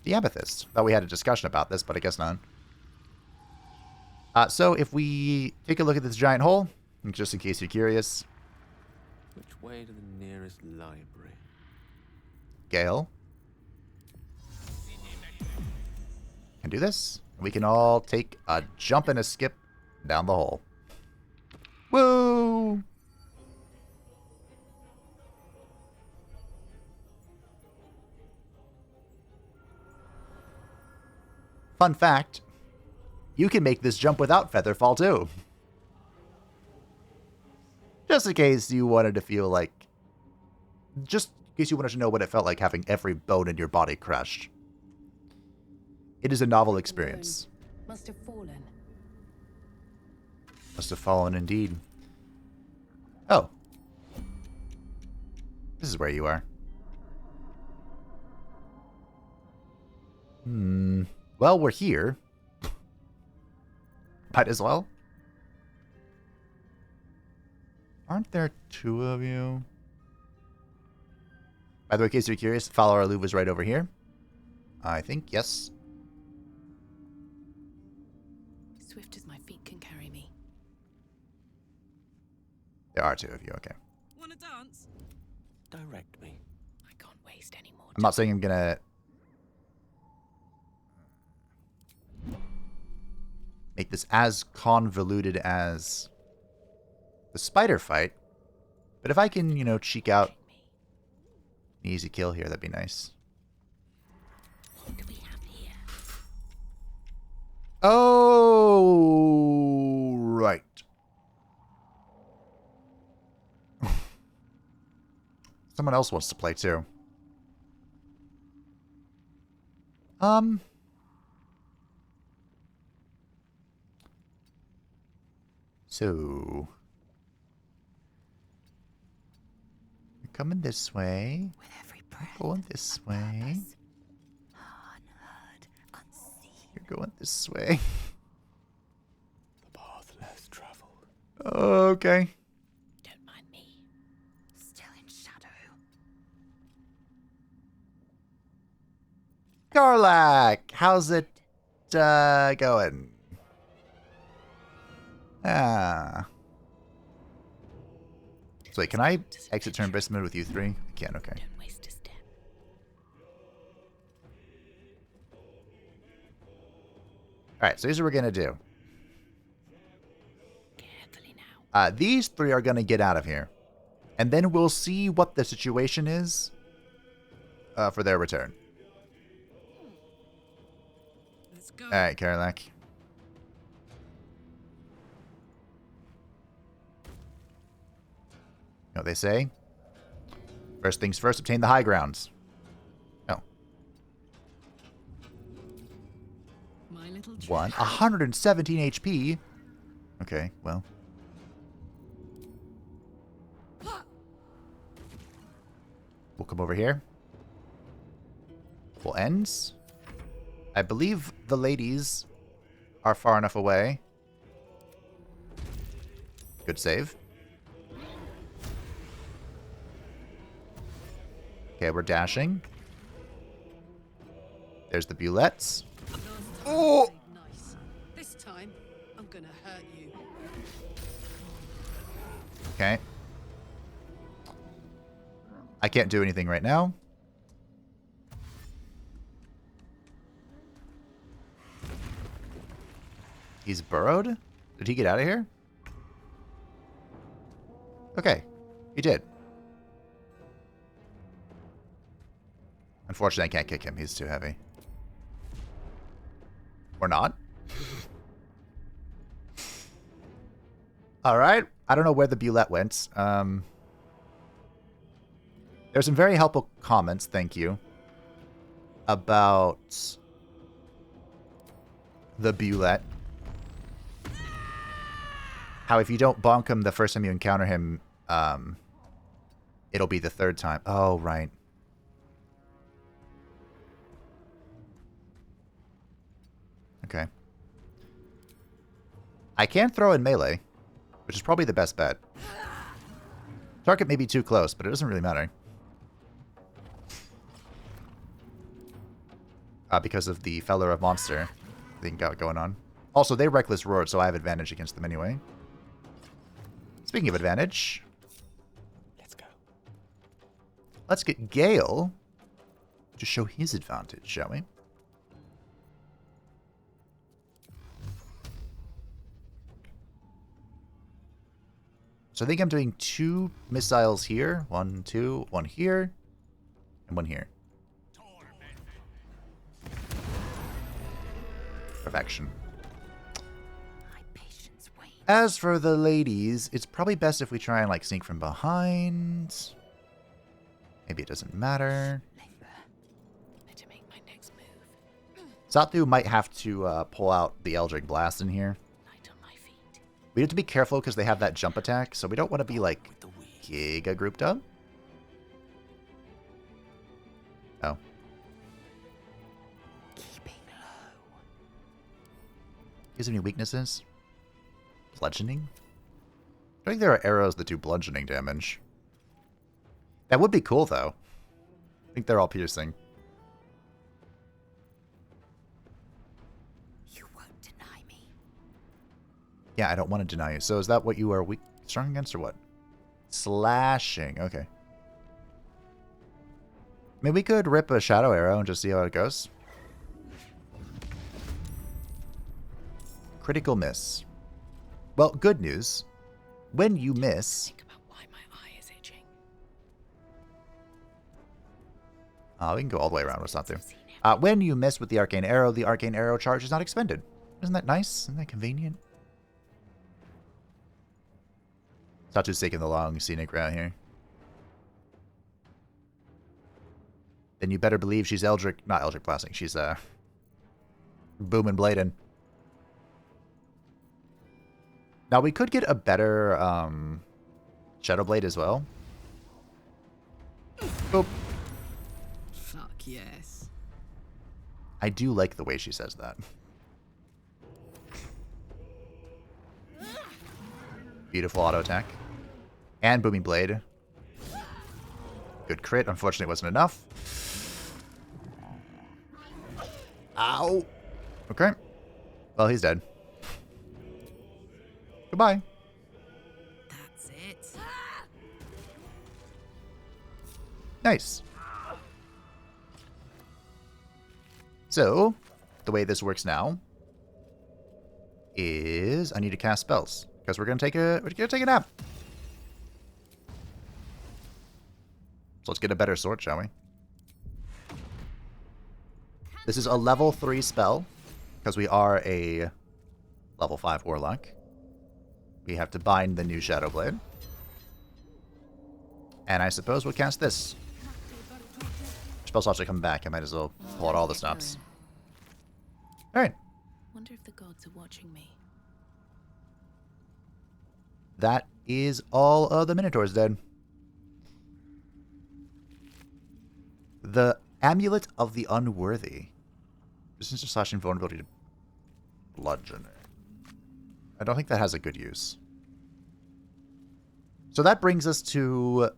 The Amethyst. Thought we had a discussion about this, but I guess not. So if we take a look at this giant hole, just in case you're curious. Which way to the nearest library? Gale can do this. We can all take a jump and a skip down the hole. Woo! Fun fact, you can make this jump without Featherfall too. Just in case you wanted to feel like... Just in case you wanted to know what it felt like having every bone in your body crushed. It is a novel experience. Must have fallen. Must have fallen indeed. Oh. This is where you are. Well, we're here. Might as well. Aren't there two of you? By the way, in case you're curious, Falar Aluv is right over here. I think, yes. Swift as my feet can carry me. There are two of you, okay. Wanna dance? Direct me. I can't waste any more time. I'm not saying I'm gonna... make this as convoluted as the spider fight. But if I can, you know, cheek out an easy kill here, that'd be nice. What do we have here? Oh, right. Someone else wants to play too. So, you're coming this way. With every breath, Going this way. unheard, unseen. You're going this way. The path less traveled. Okay. Don't mind me. Still in shadow. Garlac, how's it going? Ah. So wait, can I exit turn-based mode with you three? I can, okay. Don't waste a step. Alright, so here's what we're gonna do. Carefully now. These three are gonna get out of here. And then we'll see what the situation is for their return. Let's go. Alright, Karlak. You know what they say? First things first, obtain the high grounds. Oh. My little 117 HP. Okay, well. We'll come over here. We'll ends. I believe the ladies are far enough away. Good save. Okay, we're dashing. There's the Bulettes. Oh! Nice. This time, I'm gonna hurt you. Okay. I can't do anything right now. He's burrowed? Did he get out of here? Okay. He did. Unfortunately, I can't kick him. He's too heavy. Or not. Alright. I don't know where the Bulette went. There's some very helpful comments, thank you, about the Bulette. How if you don't bonk him the first time you encounter him, it'll be the third time. Oh, right. Okay. I can throw in melee, which is probably the best bet. Target may be too close, but it doesn't really matter. Because of the feller of monster thing got going on. Also, they reckless roared, so I have advantage against them anyway. Speaking of advantage, Let's go. let's get Gale to show his advantage, shall we? So I think I'm doing 2 missiles here. 1, 2, 1 here, and 1 here. Perfection. As for the ladies, it's probably best if we try and like sneak from behind. Maybe it doesn't matter. Better make my next move. Sathu might have to pull out the Eldritch Blast in here. Light on my feet. We have to be careful because they have that jump attack, so we don't want to be like giga grouped up. Oh. Keeping low. Is there any weaknesses? Bludgeoning? I think there are arrows that do bludgeoning damage. That would be cool, though. I think they're all piercing. You won't deny me. Yeah, I don't want to deny you. So is that what you are weak, strong against, or what? Slashing. Okay. I mean, we could rip a shadow arrow and just see how it goes. Critical miss. Well, good news. When you miss... Think about why my eye is itching. We can go all the way around with Sathu. When you miss with the arcane arrow charge is not expended. Isn't that nice? Isn't that convenient? Sathu's taking the long scenic route here. Then you better believe she's not Eldritch Blasting. She's booming blading. Now we could get a better Shadow Blade as well. Boop. Fuck yes. I do like the way she says that. Beautiful auto attack. And Booming Blade. Good crit. Unfortunately, it wasn't enough. Ow. Okay. Well, he's dead. Goodbye. That's it. Nice. So, the way this works now is I need to cast spells because we're gonna take a nap. So let's get a better sword, shall we? This is a level 3 spell, because we are a level 5 Warlock. We have to bind the new Shadow Blade. And I suppose we'll cast this. Spell's also come back. I might as well pull out all the stops. Alright. Wonder if the gods are watching me. That is all of the Minotaurs dead. The Amulet of the Unworthy. Resistance slash invulnerability to bludgeoning. I don't think that has a good use. So that brings us to...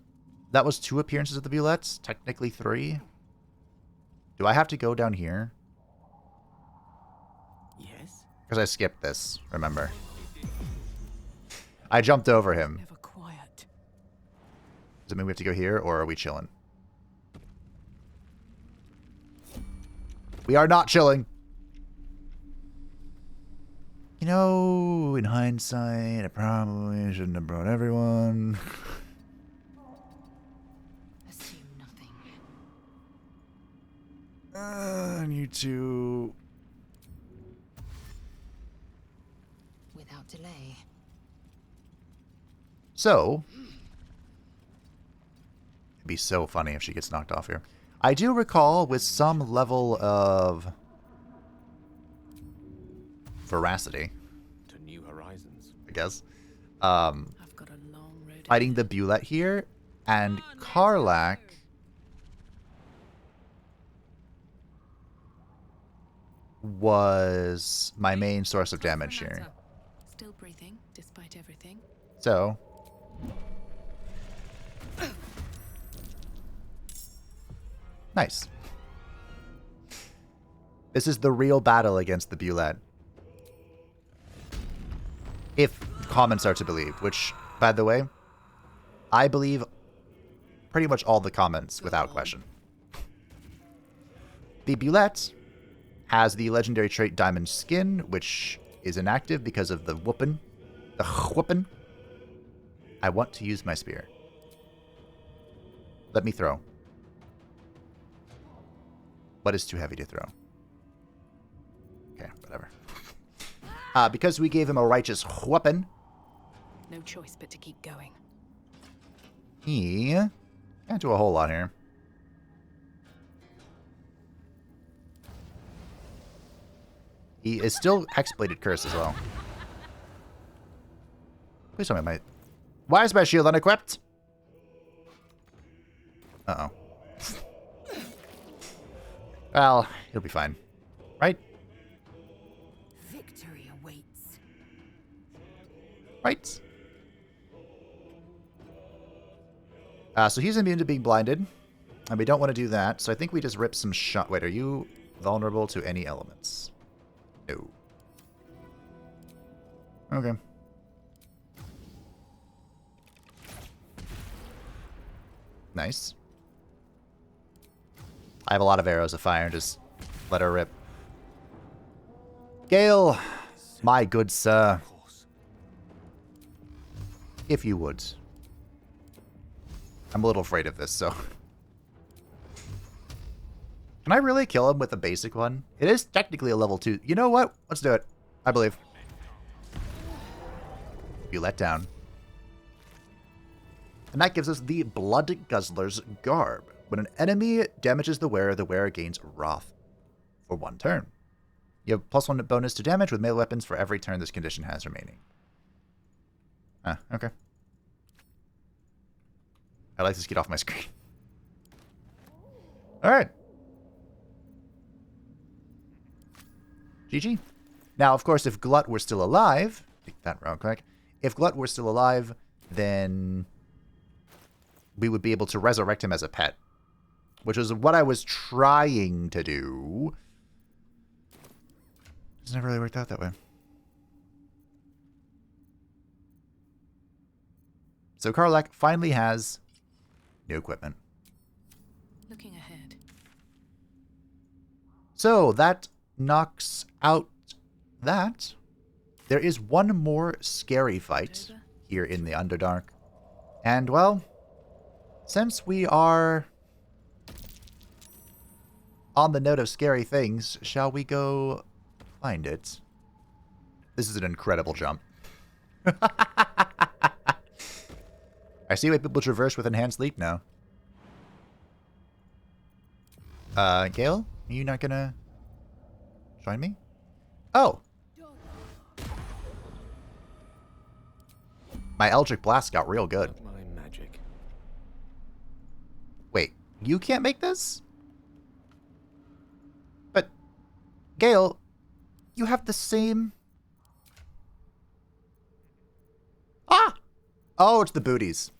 That was 2 appearances of the Bulettes. Technically 3. Do I have to go down here? Yes. Because I skipped this, remember. I jumped over him. Never quiet. Does it mean we have to go here, or are we chilling? We are not chilling. You know, in hindsight, I probably shouldn't have brought everyone. Assume nothing. I need to... Without delay. So, it'd be so funny if she gets knocked off here. I do recall with some level of veracity, To new horizons. I guess, I've got a long road. fighting the Bulette here, and Karlach was my main source of damage here. Still breathing, despite everything. So, nice. This is the real battle against the Bulette. If comments are to believe, which, by the way, I believe pretty much all the comments without question. The Bulette has the legendary trait Diamond Skin, which is inactive because of the whoopin'. The whoopin'. I want to use my spear. Let me throw. What is too heavy to throw? Okay, whatever. Because we gave him a righteous whoopin', No choice but to keep going. he can't do a whole lot here. He is still Hexbladed Curse as well. Please tell me my... Why is my shield unequipped? Uh-oh. Well, he'll be fine. Right? Victory awaits. Right. So he's immune to being blinded. And we don't want to do that. So I think we just rip some shot. Wait, are you vulnerable to any elements? No. Okay. Nice. I have a lot of arrows of fire. Just let her rip. Gale, my good sir. If you would. I'm a little afraid of this, so... Can I really kill him with a basic one? It is technically a level 2. You know what? Let's do it. I believe. You let down. And that gives us the Blood Guzzler's Garb. When an enemy damages the wearer gains Wrath for 1 turn. You have +1 bonus to damage with melee weapons for every turn this condition has remaining. Ah, okay. I'd like to get off my screen. Alright. GG. Now, of course, if Glut were still alive... Take that real quick. If Glut were still alive, then... we would be able to resurrect him as a pet. Which is what I was trying to do. It's never really worked out that way. So Karlach finally has new equipment. Looking ahead. So that knocks out that. There is one more scary fight here in the Underdark. And, well, since we are on the note of scary things, shall we go find it? This is an incredible jump. I see why people traverse with enhanced leap now. Gale? Are you not gonna join me? Oh! My Eldritch Blast got real good. My magic. Wait, you can't make this? But, Gale, you have the same... Ah! Oh, it's the booties.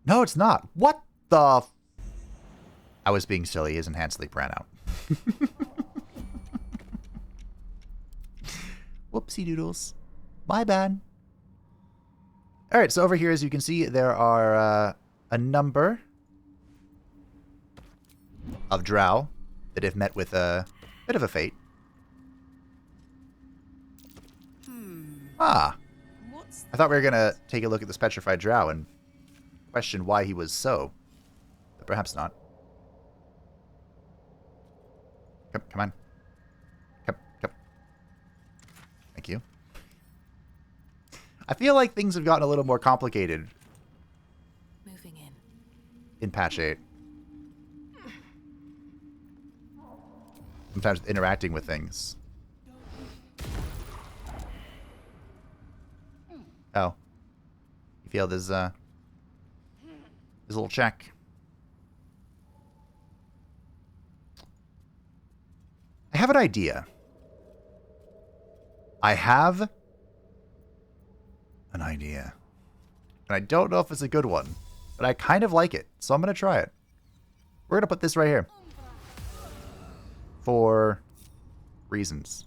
No, it's not. What the... I was being silly. His enhanced leap ran out. Whoopsie doodles. My bad. Alright, so over here, as you can see, there are a number of drow that have met with a bit of a fate. Ah. I thought we were going to take a look at this petrified drow and question why he was so. But perhaps not. Come on. Come. Thank you. I feel like things have gotten a little more complicated. Moving in patch 8. Sometimes interacting with things. Oh. You feel there's a little check. I have an idea. And I don't know if it's a good one, but I kind of like it, so I'm going to try it. We're going to put this right here. For reasons.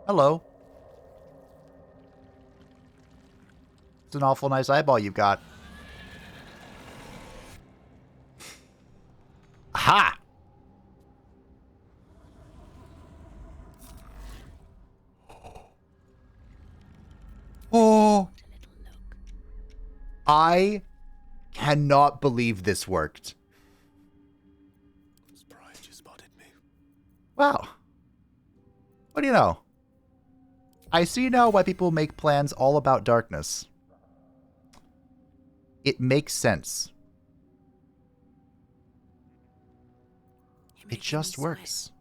Hello. It's an awful nice eyeball you've got. Aha! Oh! I cannot believe this worked. I'm surprised you spotted me. Wow. What do you know? I see now why people make plans all about darkness. It makes sense. It just works.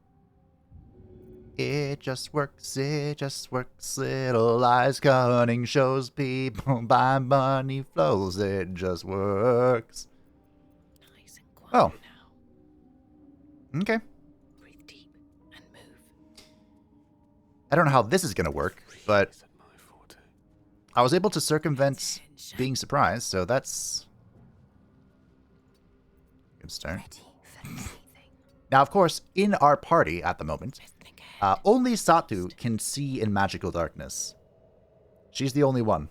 It just works, it just works. Little eyes cunning shows people by money flows. It just works. Nice and quiet now. Okay. Breathe deep and move. I don't know how this is going to work, but I was able to circumvent being surprised, so that's a good start. Ready for anything. Now, of course, in our party at the moment, only Satu can see in magical darkness. She's the only one.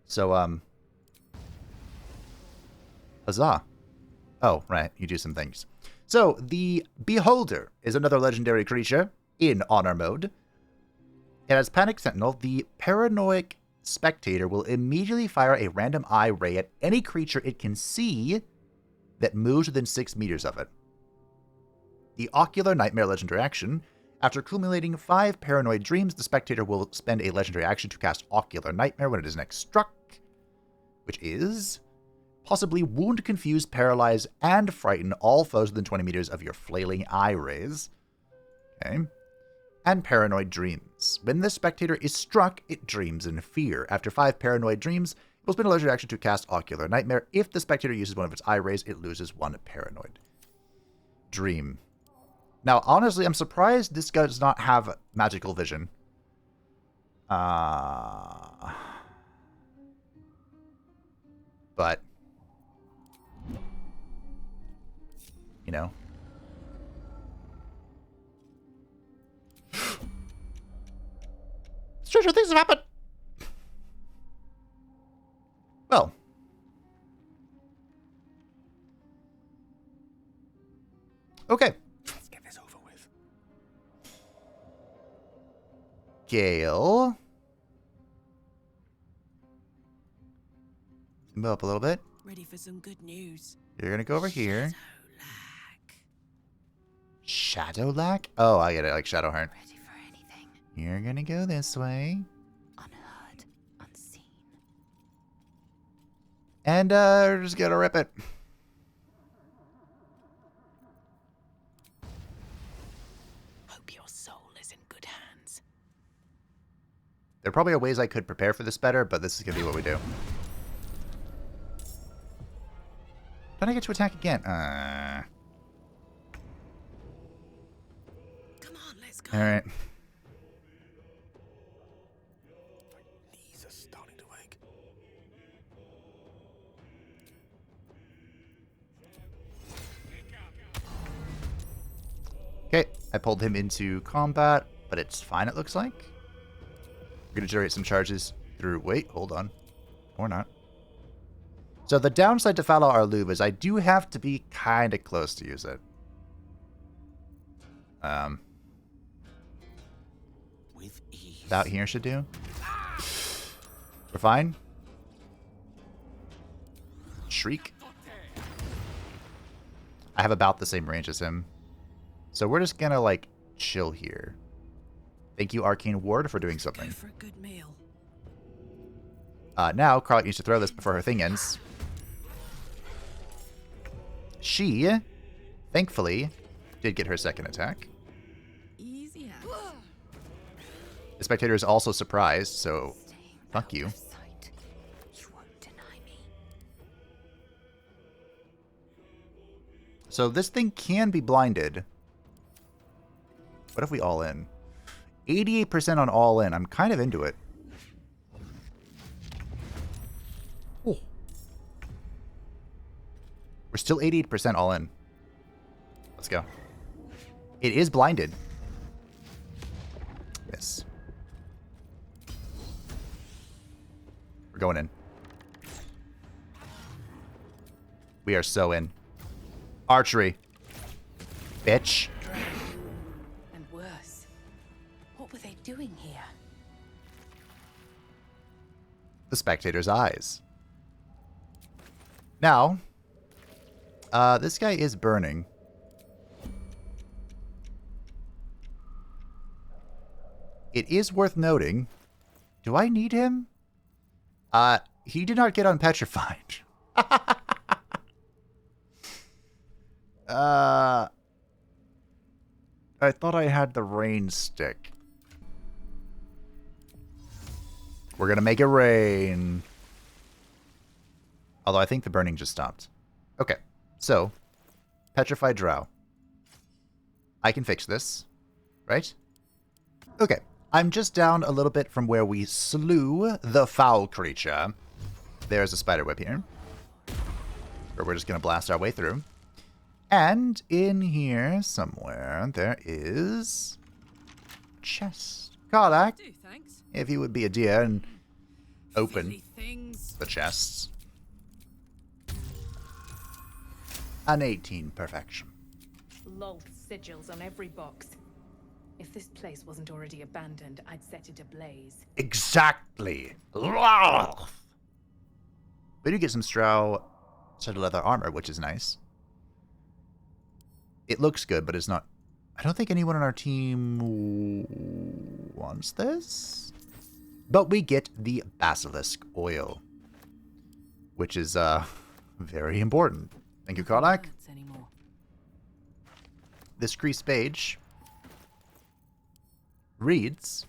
So, huzzah. Oh, right, you do some things. So, the Beholder is another legendary creature in Honor mode. And as Panic Sentinel, the Paranoid Spectator will immediately fire a random eye ray at any creature it can see that moves within 6 meters of it. The Ocular Nightmare legendary action. After accumulating 5 Paranoid Dreams, the Spectator will spend a legendary action to cast Ocular Nightmare when it is next struck, which is possibly wound, confuse, paralyze, and frighten all foes within 20 meters of your flailing eye rays. Okay. And Paranoid Dreams. When the Spectator is struck, it dreams in fear. After 5 Paranoid Dreams, it will spend a legendary action to cast Ocular Nightmare. If the Spectator uses one of its eye rays, it loses 1 Paranoid Dream. Now, honestly, I'm surprised this guy does not have magical vision. But you know. Stranger things have happened. Well. Okay. Let's get this over with. Gale. Move up a little bit. Ready for some good news. You're gonna go over here. Shadow lack. Shadow lack? Oh, I get it, like Shadowheart. Ready for anything. You're gonna go this way. Unheard, unseen. And, we're just gonna rip it. Hope your soul is in good hands. There probably are ways I could prepare for this better, but this is gonna be what we do. Don't I get to attack again? Come on, let's go. Alright. Knees are starting to ache. Okay, I pulled him into combat, but it's fine, it looks like. We're gonna generate some charges through... Wait, hold on. Or not. So the downside to Fallow Arluve is I do have to be kind of close to use it. With ease. About here should do. We're fine. Shriek. I have about the same range as him. So we're just gonna, like, chill here. Thank you, Arcane Ward, for doing something. Go for a good meal. Now, Carl needs to throw this before her thing ends. She, thankfully, did get her second attack. Easy as. The spectator is also surprised, so fuck you. Sight. You won't deny me. So this thing can be blinded. What if we all in? 88% on all in. I'm kind of into it. Oh. We're still 88% all in. Let's go. It is blinded. Yes. We're going in. We are so in. Archery. Bitch. And worse. What were they doing here? The spectator's eyes. Now, this guy is burning. It is worth noting. Do I need him? He did not get unpetrified. I thought I had the rain stick. We're gonna make it rain. Although I think the burning just stopped. Okay, so petrified drow. I can fix this, right? Okay, I'm just down a little bit from where we slew the foul creature. There's a spiderweb here. Or we're just gonna blast our way through. And in here somewhere, there is chest. Karlak, Do thanks. if you would be a dear and open Silly things. the chests. An 18 perfection. Loth sigils on every box. If this place wasn't already abandoned, I'd set it ablaze. Exactly. We do get some Strow studded leather armor, which is nice. It looks good, but it's not... I don't think anyone on our team wants this. But we get the Basilisk Oil, which is very important. Thank you, Karlak. Anymore. This creased page reads,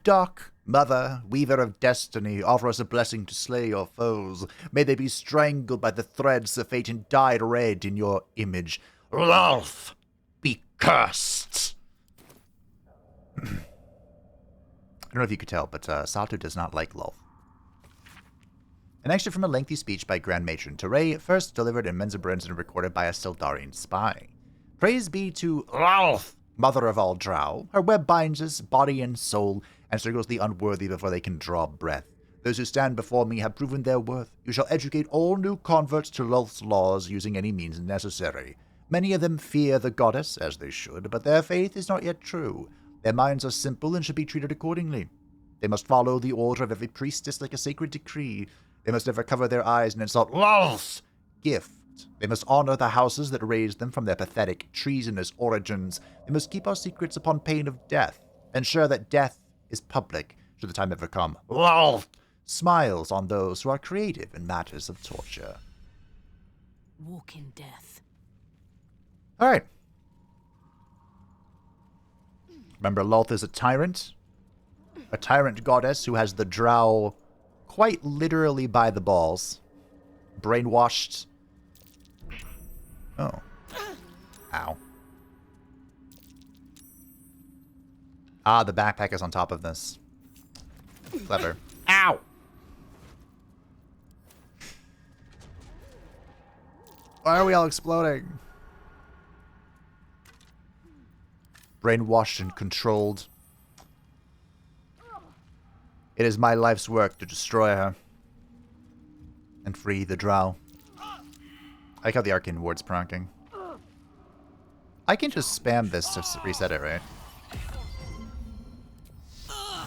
Dark Mother, Weaver of Destiny, offer us a blessing to slay your foes. May they be strangled by the threads of fate and dyed red in your image. Lolth, be cursed. I don't know if you could tell, but Satu does not like Lolth. An extra from a lengthy speech by Grand Matron Teray, first delivered in Menzabrins and recorded by a Sildarian spy. Praise be to Ralph, mother of all drow. Her web binds us, body and soul, and circles the unworthy before they can draw breath. Those who stand before me have proven their worth. You shall educate all new converts to Lolth's laws using any means necessary. Many of them fear the goddess, as they should, but their faith is not yet true. Their minds are simple and should be treated accordingly. They must follow the order of every priestess like a sacred decree. They must never cover their eyes and insult Lolth's gift. They must honor the houses that raised them from their pathetic, treasonous origins. They must keep our secrets upon pain of death. Ensure that death is public, should the time ever come. Lolth smiles on those who are creative in matters of torture. Walk in death. All right. Remember, Lolth is a tyrant goddess who has the drow quite literally by the balls. Brainwashed. Oh. Ow. Ah, the backpack is on top of this. Clever. Ow! Why are we all exploding? Brainwashed and controlled. It is my life's work to destroy her. And free the drow. I like how the arcane ward's pronking. I can just spam this to reset it, right?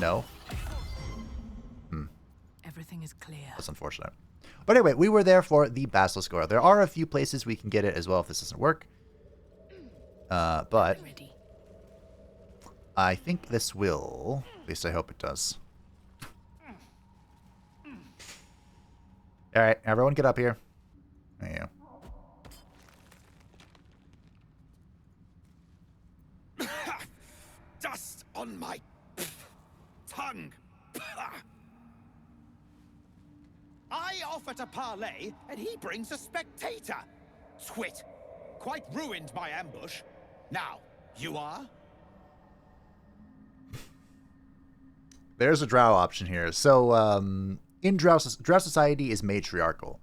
No? Everything is clear. That's unfortunate. But anyway, we were there for the Basilisk Ore. There are a few places we can get it as well if this doesn't work. But I think this will. At least I hope it does. Alright, everyone get up here. There you go. Dust on my tongue. I offer to parley, and he brings a spectator. Twit. Quite ruined my ambush. Now, you are? There's a drow option here. So, in drow society is matriarchal,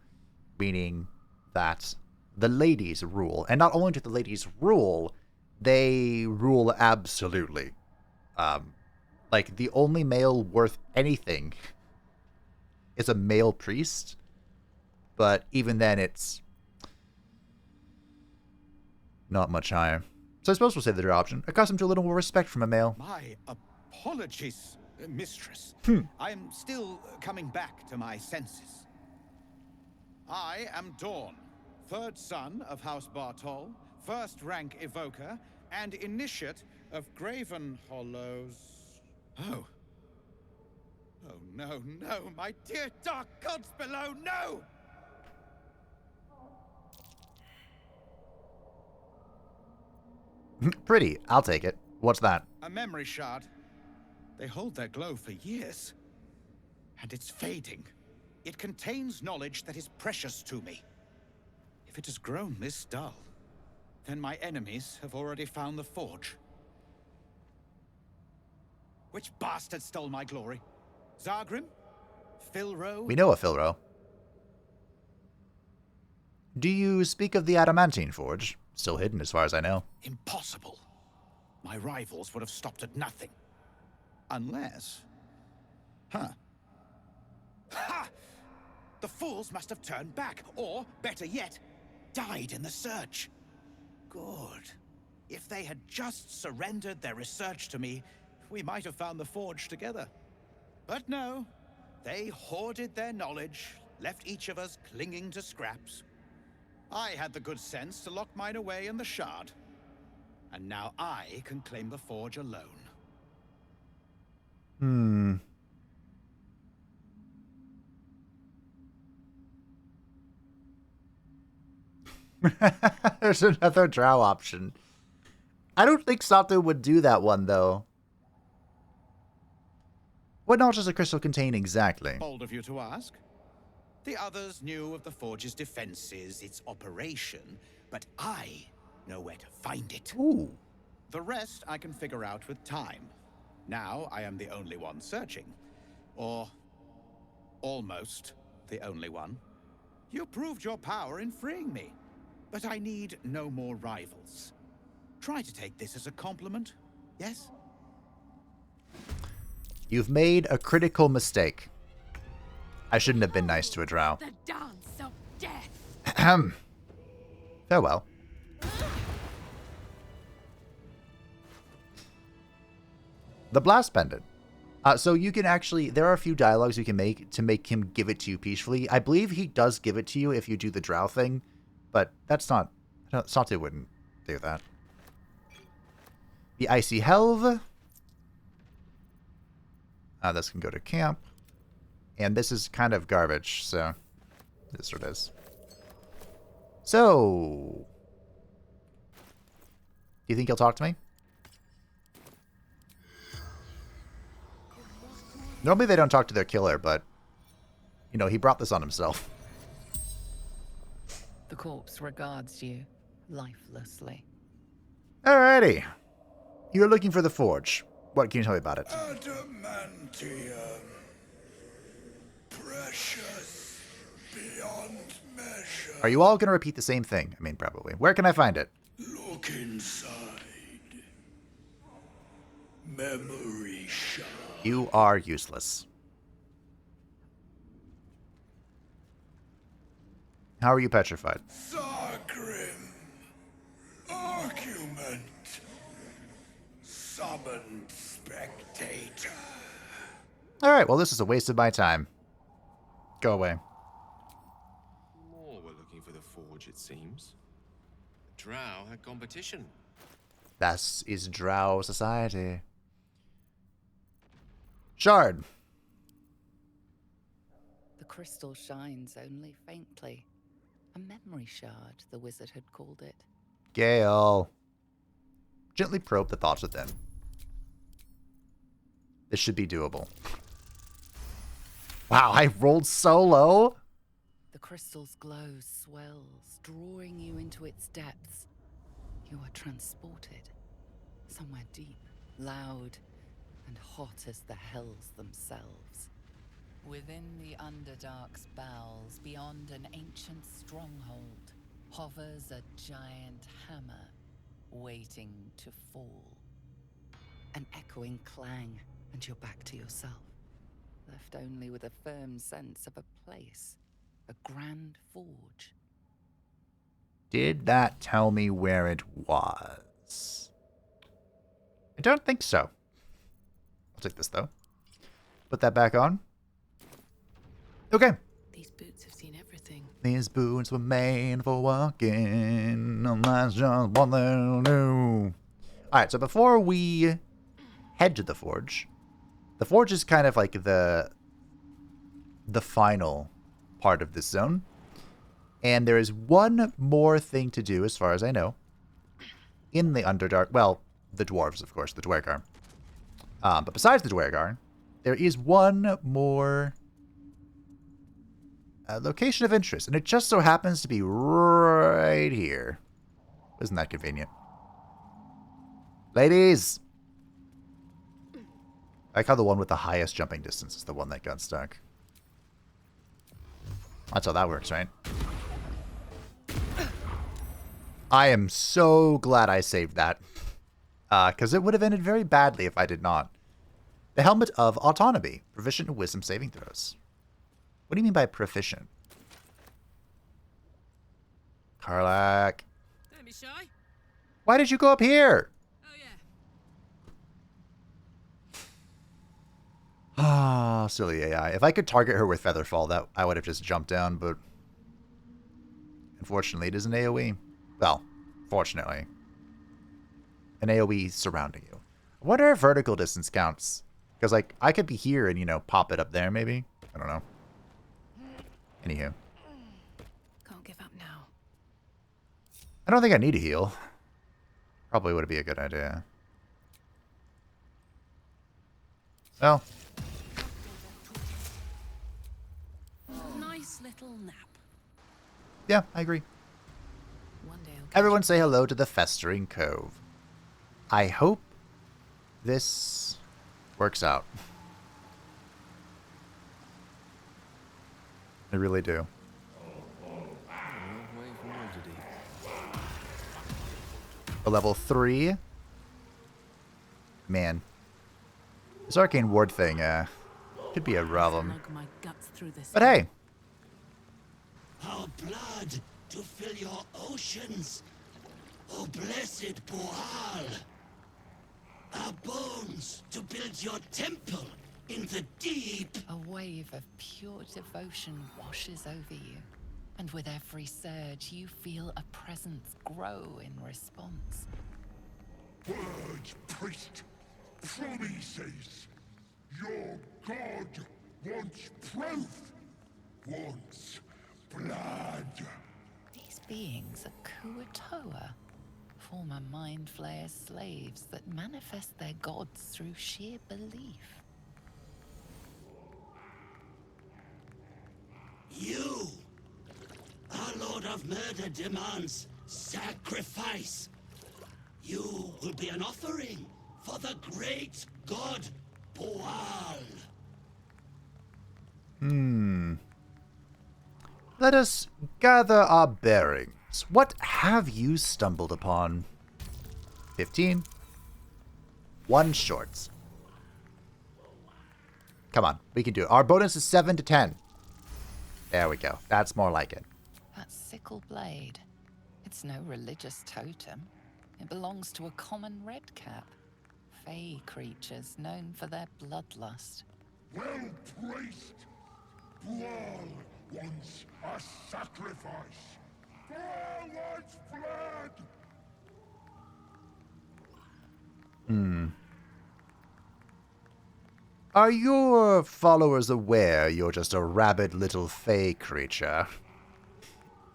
meaning that the ladies rule. And not only do the ladies rule, they rule absolutely. Like, the only male worth anything is a male priest, but even then it's not much higher. So I suppose we'll say the drow option. Accustomed to a little more respect from a male. My apologies, mistress. I'm still coming back to my senses. I am Dawn, third son of House Bartol, first rank evoker, and initiate of Graven Hollows. Oh. Oh, no, no, my dear dark gods below, no! Pretty. I'll take it. What's that? A memory shard. They hold their glow for years. And it's fading. It contains knowledge that is precious to me. If it has grown this dull, then my enemies have already found the forge. Which bastard stole my glory? Zargrim? Filro? We know a Filro. Do you speak of the Adamantine Forge? Still hidden as far as I know. Impossible. My rivals would have stopped at nothing. Unless... Huh. Ha! The fools must have turned back, or, better yet, died in the search. Good. If they had just surrendered their research to me, we might have found the forge together. But no, they hoarded their knowledge, left each of us clinging to scraps. I had the good sense to lock mine away in the shard. And now I can claim the forge alone. There's another drow option. I don't think Sato would do that one, though. What knowledge does the crystal contain exactly? Bold of you to ask. The others knew of the forge's defenses, its operation, but I know where to find it. Ooh. The rest I can figure out with time. Now I am the only one searching. Or almost. the only one. You proved your power in freeing me. But I need no more rivals. Try to take this as a compliment, yes? You've made a critical mistake. I shouldn't have been nice to a drow. The dance of death. Ahem. Farewell. The Blast Pendant. So you can actually, there are a few dialogues you can make to make him give it to you peacefully. I believe he does give it to you if you do the drow thing, but that's not, Sate wouldn't do that. The Icy Helve. This can go to camp. And this is kind of garbage, so this is what it is. So, do you think he'll talk to me? Normally they don't talk to their killer, but, you know, he brought this on himself. The corpse regards you lifelessly. Alrighty. You're looking for the forge. What can you tell me about it? Adamantium. Precious beyond measure. Are you all going to repeat the same thing? I mean, probably. Where can I find it? Look inside. Memory shard. You are useless. How are you petrified? Sargrim. Argument. Summoned spectator. Alright, well, this is a waste of my time. Go away. More were looking for the forge, it seems. The drow had competition. This is drow society. Shard. The crystal shines only faintly. A memory shard, the wizard had called it. Gale. Gently probe the thoughts within. This should be doable. Wow, I rolled so low. The crystal's glow swells, drawing you into its depths. You are transported somewhere deep, loud, and hot as the hells themselves. Within the Underdark's bowels, beyond an ancient stronghold, hovers a giant hammer, waiting to fall. An echoing clang, and you're back to yourself, left only with a firm sense of a place, a grand forge. Did that tell me where it was? I don't think so. I'll take this, though. Put that back on. Okay. These boots have seen everything. These boots were made for walking, and that's just what they'll do. Alright, so before we head to the forge is kind of like the final part of this zone. And there is one more thing to do, as far as I know, in the Underdark. Well, the dwarves, of course, the Dwergar. But besides the Dwergar, there is one more location of interest, and it just so happens to be right here. Isn't that convenient? Ladies! I like how the one with the highest jumping distance is the one that got stuck. That's how that works, right? I am so glad I saved that. Because it would have ended very badly if I did not. The Helmet of Autonomy. Proficient in Wisdom saving throws. What do you mean by proficient? Karlak. Don't be shy. Why did you go up here? Oh, yeah. Ah, silly AI. If I could target her with Featherfall, that I would have just jumped down, but unfortunately it is an AoE. Well, fortunately. An AoE surrounding you. I wonder if vertical distance counts. Because, like, I could be here and, you know, pop it up there, maybe. I don't know. Anywho. Can't give up now. I don't think I need a heal. Probably would be a good idea. Well. Nice little nap. Yeah, I agree. One day I'll Everyone say hello to the Festering Cove. I hope this works out. I really do. A level 3. Man. This arcane ward thing, could be a problem. But hey. Our blood to fill your oceans. Oh, blessed Boal. Our bones to build your temple in the deep. A wave of pure devotion washes over you. And with every surge, you feel a presence grow in response. Words, priest. Promises. Your god wants proof. Wants blood. These beings are Kuatoa, former Mind Flayer slaves that manifest their gods through sheer belief. You, our Lord of Murder, demands sacrifice. You will be an offering for the great god Boal. Let us gather our bearings. What have you stumbled upon? 15. 1 shorts. Come on, we can do it. Our bonus is 7 to 10. There we go. That's more like it. That sickle blade. It's no religious totem. It belongs to a common redcap. Fey creatures known for their bloodlust. Well, priest. Boal wants a sacrifice. Boal wants blood. Are your followers aware you're just a rabid little fey creature?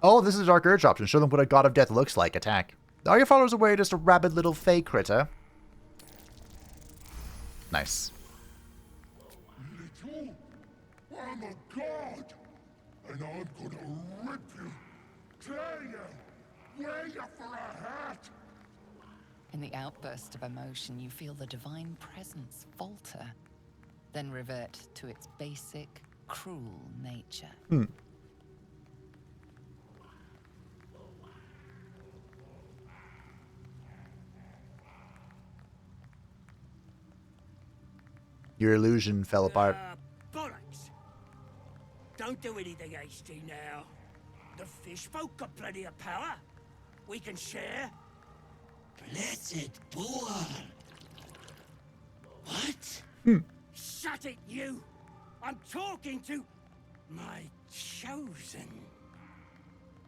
Oh, this is a Dark Urge option. Show them what a god of death looks like. Attack. Are your followers aware you're just a rabid little fey critter? Nice. Little? I'm a god. And I'm gonna rip you, tear you, wear you for a hat. In the outburst of emotion, you feel the divine presence falter, then revert to its basic, cruel nature. Your illusion fell apart. Bollocks! Don't do anything hasty now. The fish folk got plenty of power. We can share. Blessed Boal. What? Shut it, you! I'm talking to my chosen.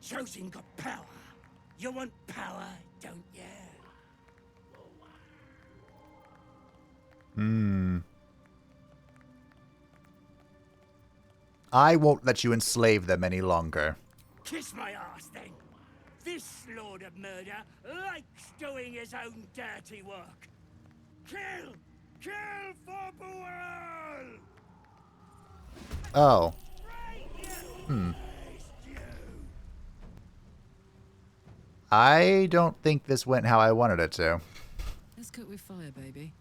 Chosen got power. You want power, don't you? I won't let you enslave them any longer. Kiss my ass, then. This Lord of Murder likes doing his own dirty work. Kill! Kill for Boal! Oh. I don't think this went how I wanted it to. Let's cook with fire, baby.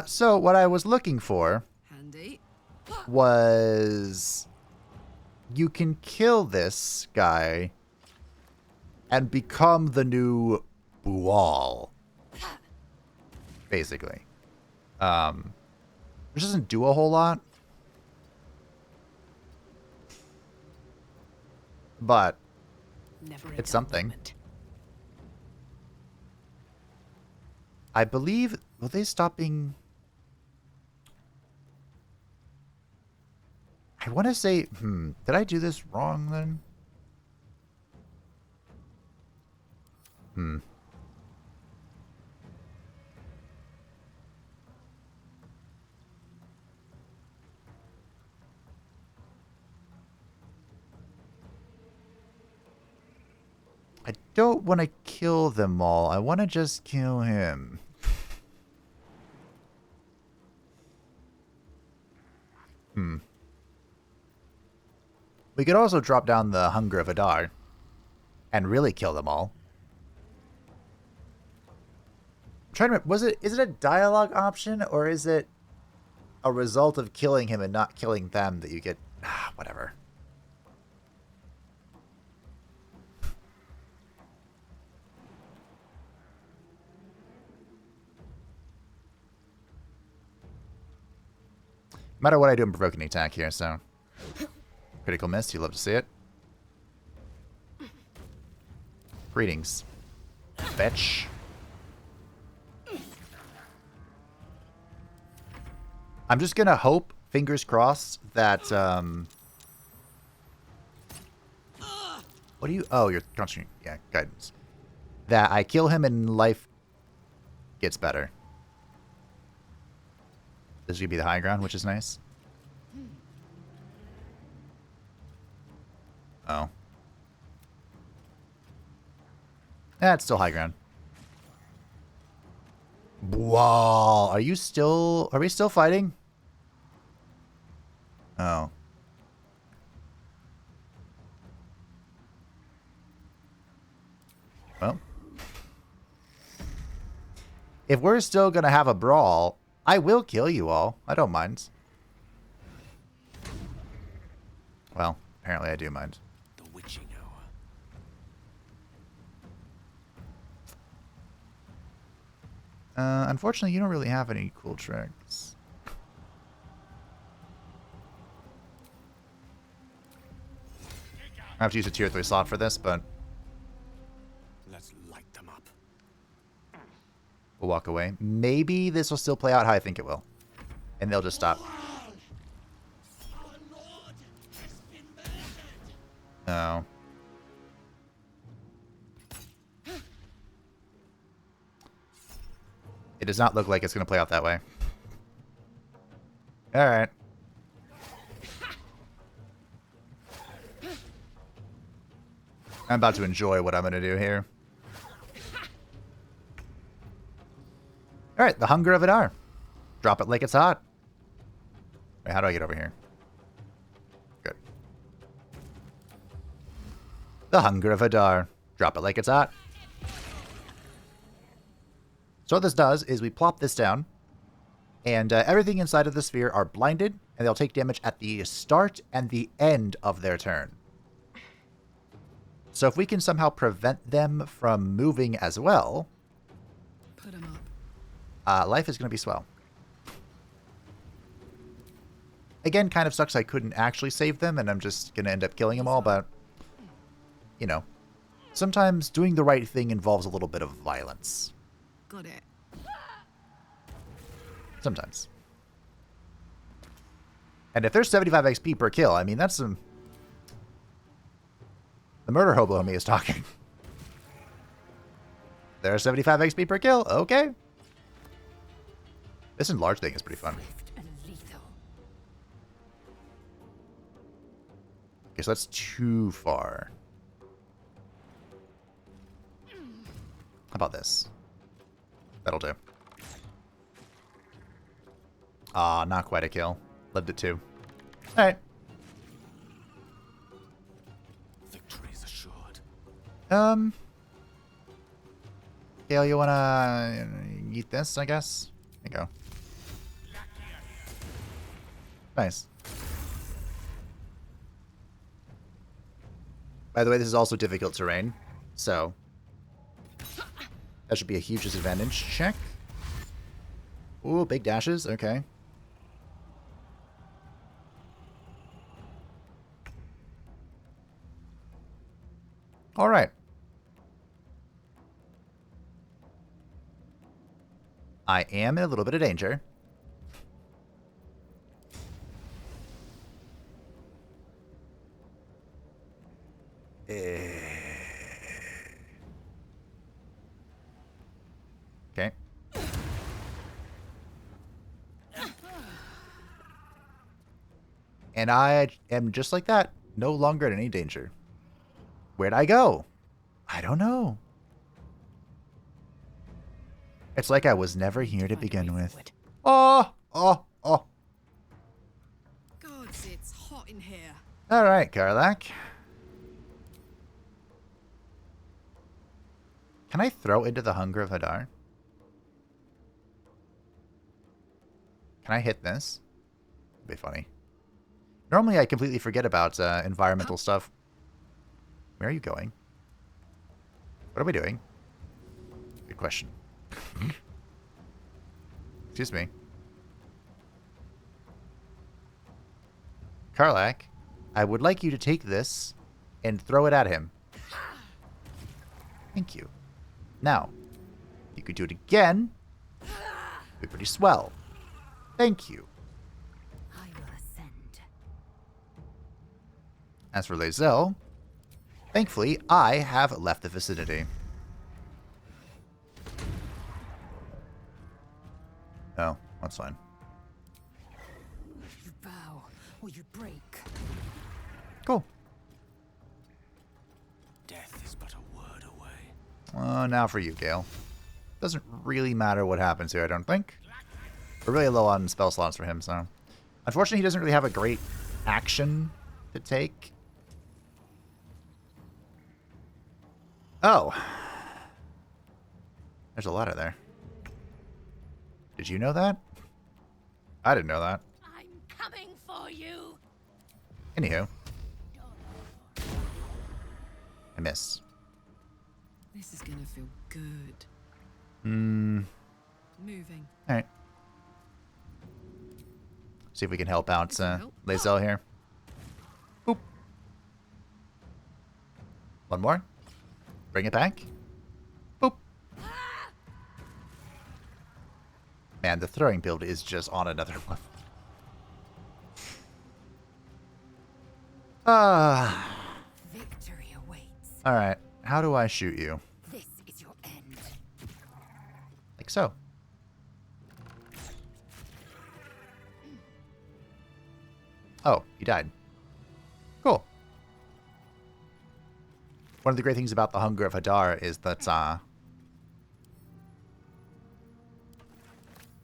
So what I was looking for was you can kill this guy and become the new Boal, basically. Which doesn't do a whole lot, but it's something. I believe, will they stop being... I want to say, did I do this wrong then? I don't want to kill them all. I want to just kill him. We could also drop down the Hunger of Adar and really kill them all. I'm trying to remember, is it a dialogue option or is it a result of killing him and not killing them that you get... whatever. No matter what I do, I'm provoking attack here, so... Critical miss, you love to see it. Greetings. Bitch. I'm just gonna hope, fingers crossed, that, what do you... Oh, you're concentrating... Yeah, guidance. That I kill him and life gets better. This is gonna be the high ground, which is nice. Oh. It's still high ground. Whoa, are you still... Are we still fighting? Oh. Well. If we're still gonna have a brawl, I will kill you all. I don't mind. Well, apparently I do mind. The witching hour. Unfortunately, you don't really have any cool tricks. I have to use a tier 3 slot for this, but... Let's light them up. We'll walk away. Maybe this will still play out how I think it will. And they'll just stop. No. It does not look like it's going to play out that way. Alright. I'm about to enjoy what I'm going to do here. Alright, the Hunger of Adar. Drop it like it's hot. Wait, how do I get over here? Good. The Hunger of Adar. Drop it like it's hot. So what this does is we plop this down, and everything inside of the sphere are blinded, and they'll take damage at the start and the end of their turn. So if we can somehow prevent them from moving as well, put 'em up. Life is going to be swell. Again, kind of sucks I couldn't actually save them, and I'm just going to end up killing them all, but, you know, sometimes doing the right thing involves a little bit of violence. Got it. Sometimes. And if there's 75 XP per kill, I mean, that's some... The murder hobo in me is talking. There's 75 XP per kill. Okay. This enlarged thing is pretty fun. Okay, so that's too far. How about this? That'll do. Ah, not quite a kill. Lived it too. Alright. Victory is assured. Gale, you wanna eat this, I guess? There you go. Nice. By the way, this is also difficult terrain, so that should be a huge disadvantage. Check. Ooh, big dashes. Okay. All right. I am in a little bit of danger. Okay. And I am just like that, no longer in any danger. Where'd I go? I don't know. It's like I was never here to begin with. Oh, oh, oh. Gods, it's hot in here. All right, Karlak. Can I throw into the Hunger of Hadar? Can I hit this? be funny. Normally, I completely forget about environmental stuff. Where are you going? What are we doing? Good question. Excuse me. Karlach, I would like you to take this and throw it at him. Thank you. Now, you could do it again. It'd be pretty swell. Thank you. I will ascend. As for Lae'zel, thankfully, I have left the vicinity. Oh, that's fine. You bow or you break. Cool. Death is but a word away. Now for you, Gale. Doesn't really matter what happens here, I don't think. We're really low on spell slots for him, so... Unfortunately, he doesn't really have a great action to take. Oh. There's a ladder there. Did you know that? I didn't know that. I'm coming for you. Anywho. I miss. This is gonna feel good. Moving. Alright. See if we can help out Lae'zel here. Boop. One more. Bring it back. Boop. Man, the throwing build is just on another one. Victory awaits. Alright. How do I shoot you? This is your end. Like so. Oh, he died. Cool. One of the great things about the Hunger of Hadar is that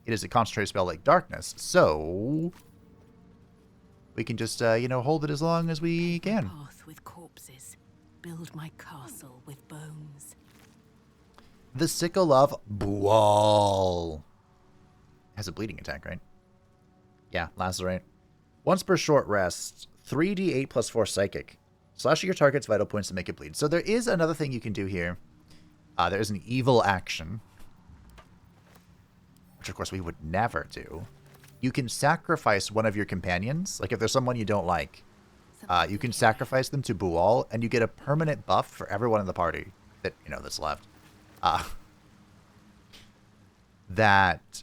it is a concentrated spell like Darkness, so we can just, hold it as long as we can. Path with corpses. Build my castle with bones. The Sickle of Bual. Has a bleeding attack, right? Yeah, Lacerate. Once per short rest, 3d8 plus 4 psychic. Slash your target's vital points to make it bleed. So there is another thing you can do here. There is an evil action. Which, of course, we would never do. You can sacrifice one of your companions. Like, if there's someone you don't like, you can sacrifice them to Bual, and you get a permanent buff for everyone in the party that, that's left. That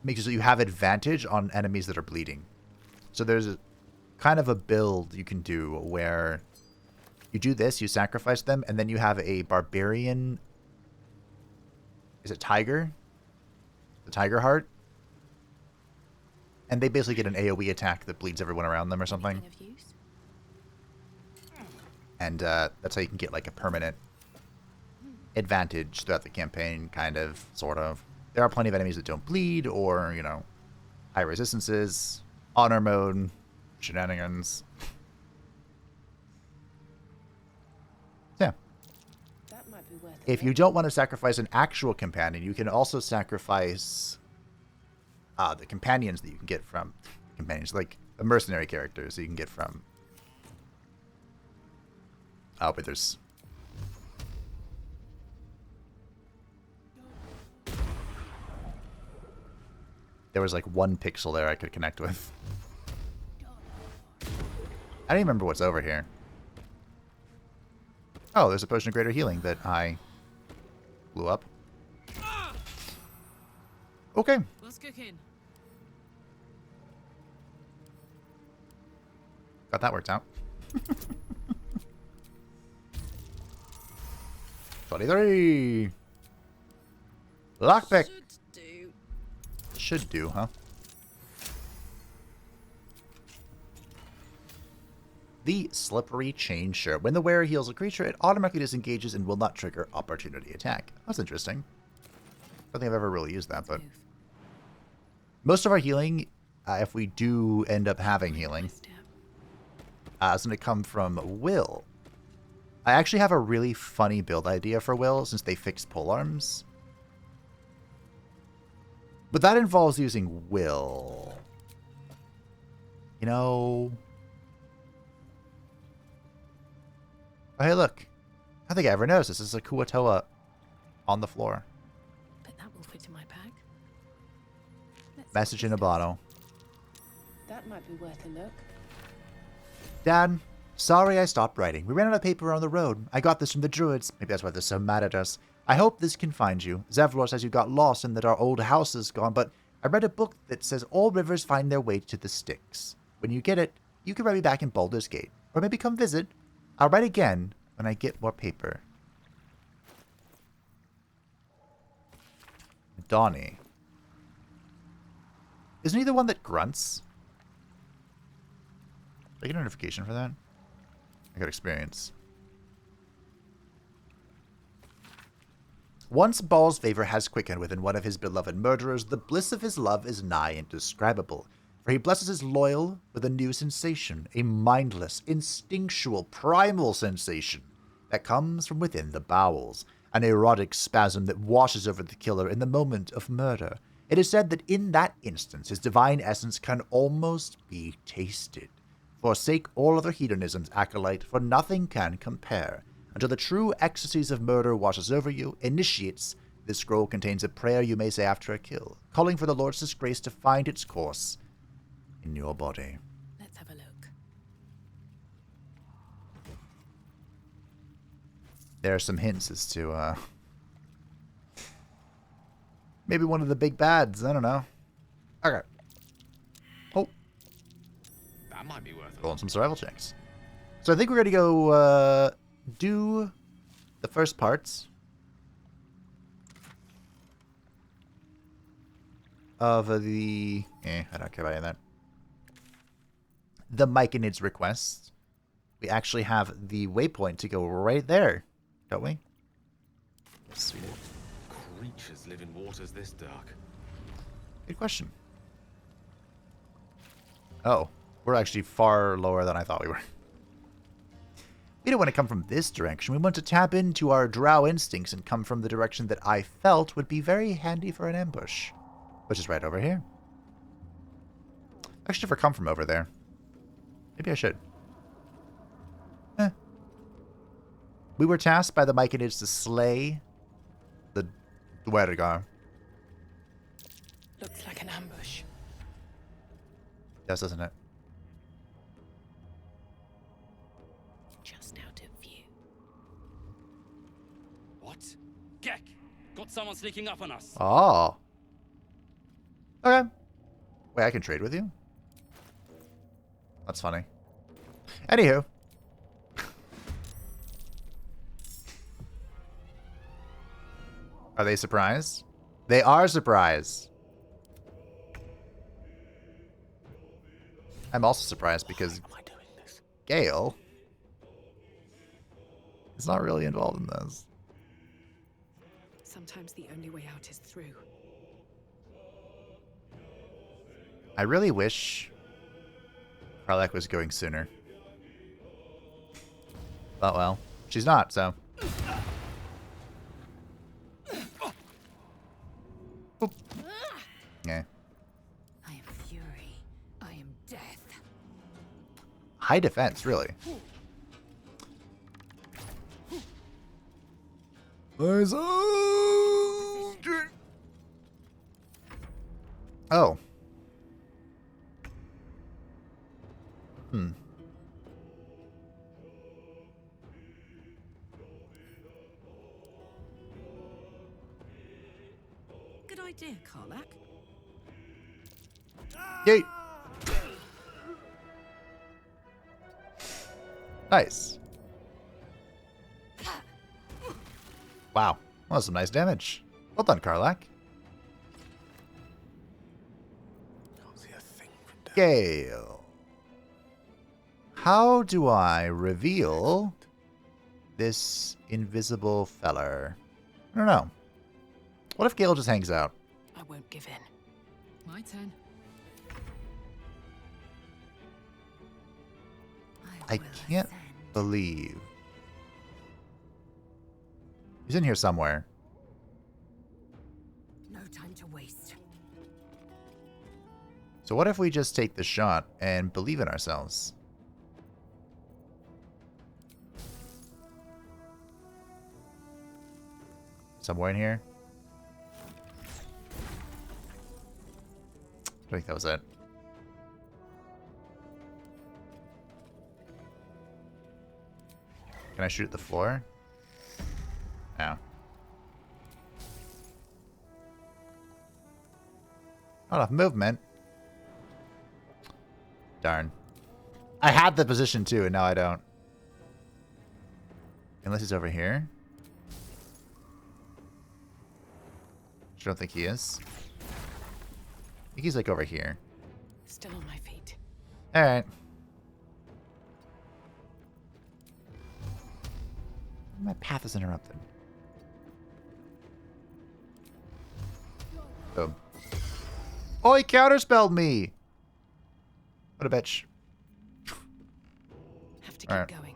makes it so you have advantage on enemies that are bleeding. So there's a kind of a build you can do where you do this, you sacrifice them, and then you have a barbarian... Is it tiger? The tiger heart? And they basically get an AoE attack that bleeds everyone around them or something. And that's how you can get like a permanent advantage throughout the campaign, kind of, sort of. There are plenty of enemies that don't bleed or, high resistances, honor mode, shenanigans. Yeah. That might be worth If you don't want to sacrifice an actual companion, you can also sacrifice the companions that you can get from companions, like the mercenary characters that you can get from. Oh, but there's... There was like one pixel there I could connect with. I don't even remember what's over here. Oh, there's a potion of greater healing that I blew up. Okay. What's cooking? Got that worked out. 23. Lockpick. Should do, huh? The Slippery Chain Shirt. When the wearer heals a creature, it automatically disengages and will not trigger opportunity attack. That's interesting. I don't think I've ever really used that, but... Most of our healing, if we do end up having healing, is going to come from Will. I actually have a really funny build idea for Will, since they fixed polearms. But that involves using Will. You know... Oh, hey, look. I don't think I ever noticed this. This is a Kuatoa on the floor. But that will fit in my bag. Message in a bottle. That might be worth a look. Dad, sorry I stopped writing. We ran out of paper on the road. I got this from the druids. Maybe that's why they're so mad at us. I hope this can find you. Zevlor says you got lost and that our old house is gone, but I read a book that says all rivers find their way to the Styx. When you get it, you can write me back in Baldur's Gate. Or maybe come visit. I'll write again when I get more paper. Donnie. Isn't he the one that grunts? Did I get a notification for that? I got experience. Once Baal's favor has quickened within one of his beloved murderers, the bliss of his love is nigh indescribable. For he blesses his loyal with a new sensation, a mindless, instinctual, primal sensation that comes from within the bowels, an erotic spasm that washes over the killer in the moment of murder. It is said that in that instance his divine essence can almost be tasted. Forsake all other hedonisms, acolyte, for nothing can compare. Until the true ecstasies of murder washes over you, initiates, this scroll contains a prayer you may say after a kill, calling for the Lord's disgrace to find its course in your body. Let's have a look. There are some hints as to, maybe one of the big bads. I don't know. Okay. Oh. That might be worth it. Rolling some survival checks. So I think we're going to go, do the first parts of the... I don't care about any of that. The Myconid's request. We actually have the waypoint to go right there, don't we? Sweet. What creatures live in waters this dark? Good question. Oh, we're actually far lower than I thought we were. We don't want to come from this direction. We want to tap into our drow instincts and come from the direction that I felt would be very handy for an ambush, which is right over here. I should never come from over there. Maybe I should. We were tasked by the Myconids to slay the Dwergar. Looks like an ambush. Yes, doesn't it? Just out of view. What? Gek! Got someone sneaking up on us. Oh. Okay. Wait, I can trade with you? That's funny. Anywho. Are they surprised? They are surprised. I'm also surprised because Gale is not really involved in this. Sometimes the only way out is through. I really wish Karlach was going sooner. But well, she's not, so. Oop. Yeah. I am fury. I am death. High defense, really. Oh. Good idea, Karlach. Yay. Nice. Wow. That was some nice damage. Well done, Karlach. Gale. How do I reveal this invisible feller? I don't know. What if Gale just hangs out? I won't give in. My turn. I can't believe. He's in here somewhere. No time to waste. So what if we just take the shot and believe in ourselves? Somewhere in here? I think that was it. Can I shoot at the floor? No. Not enough movement. Darn. I had the position too, and now I don't. Unless he's over here. I don't think he is. I think he's like over here. Still on my feet. Alright. My path is interrupted. Boom. Oh, he counterspelled me! What a bitch. Have to keep going.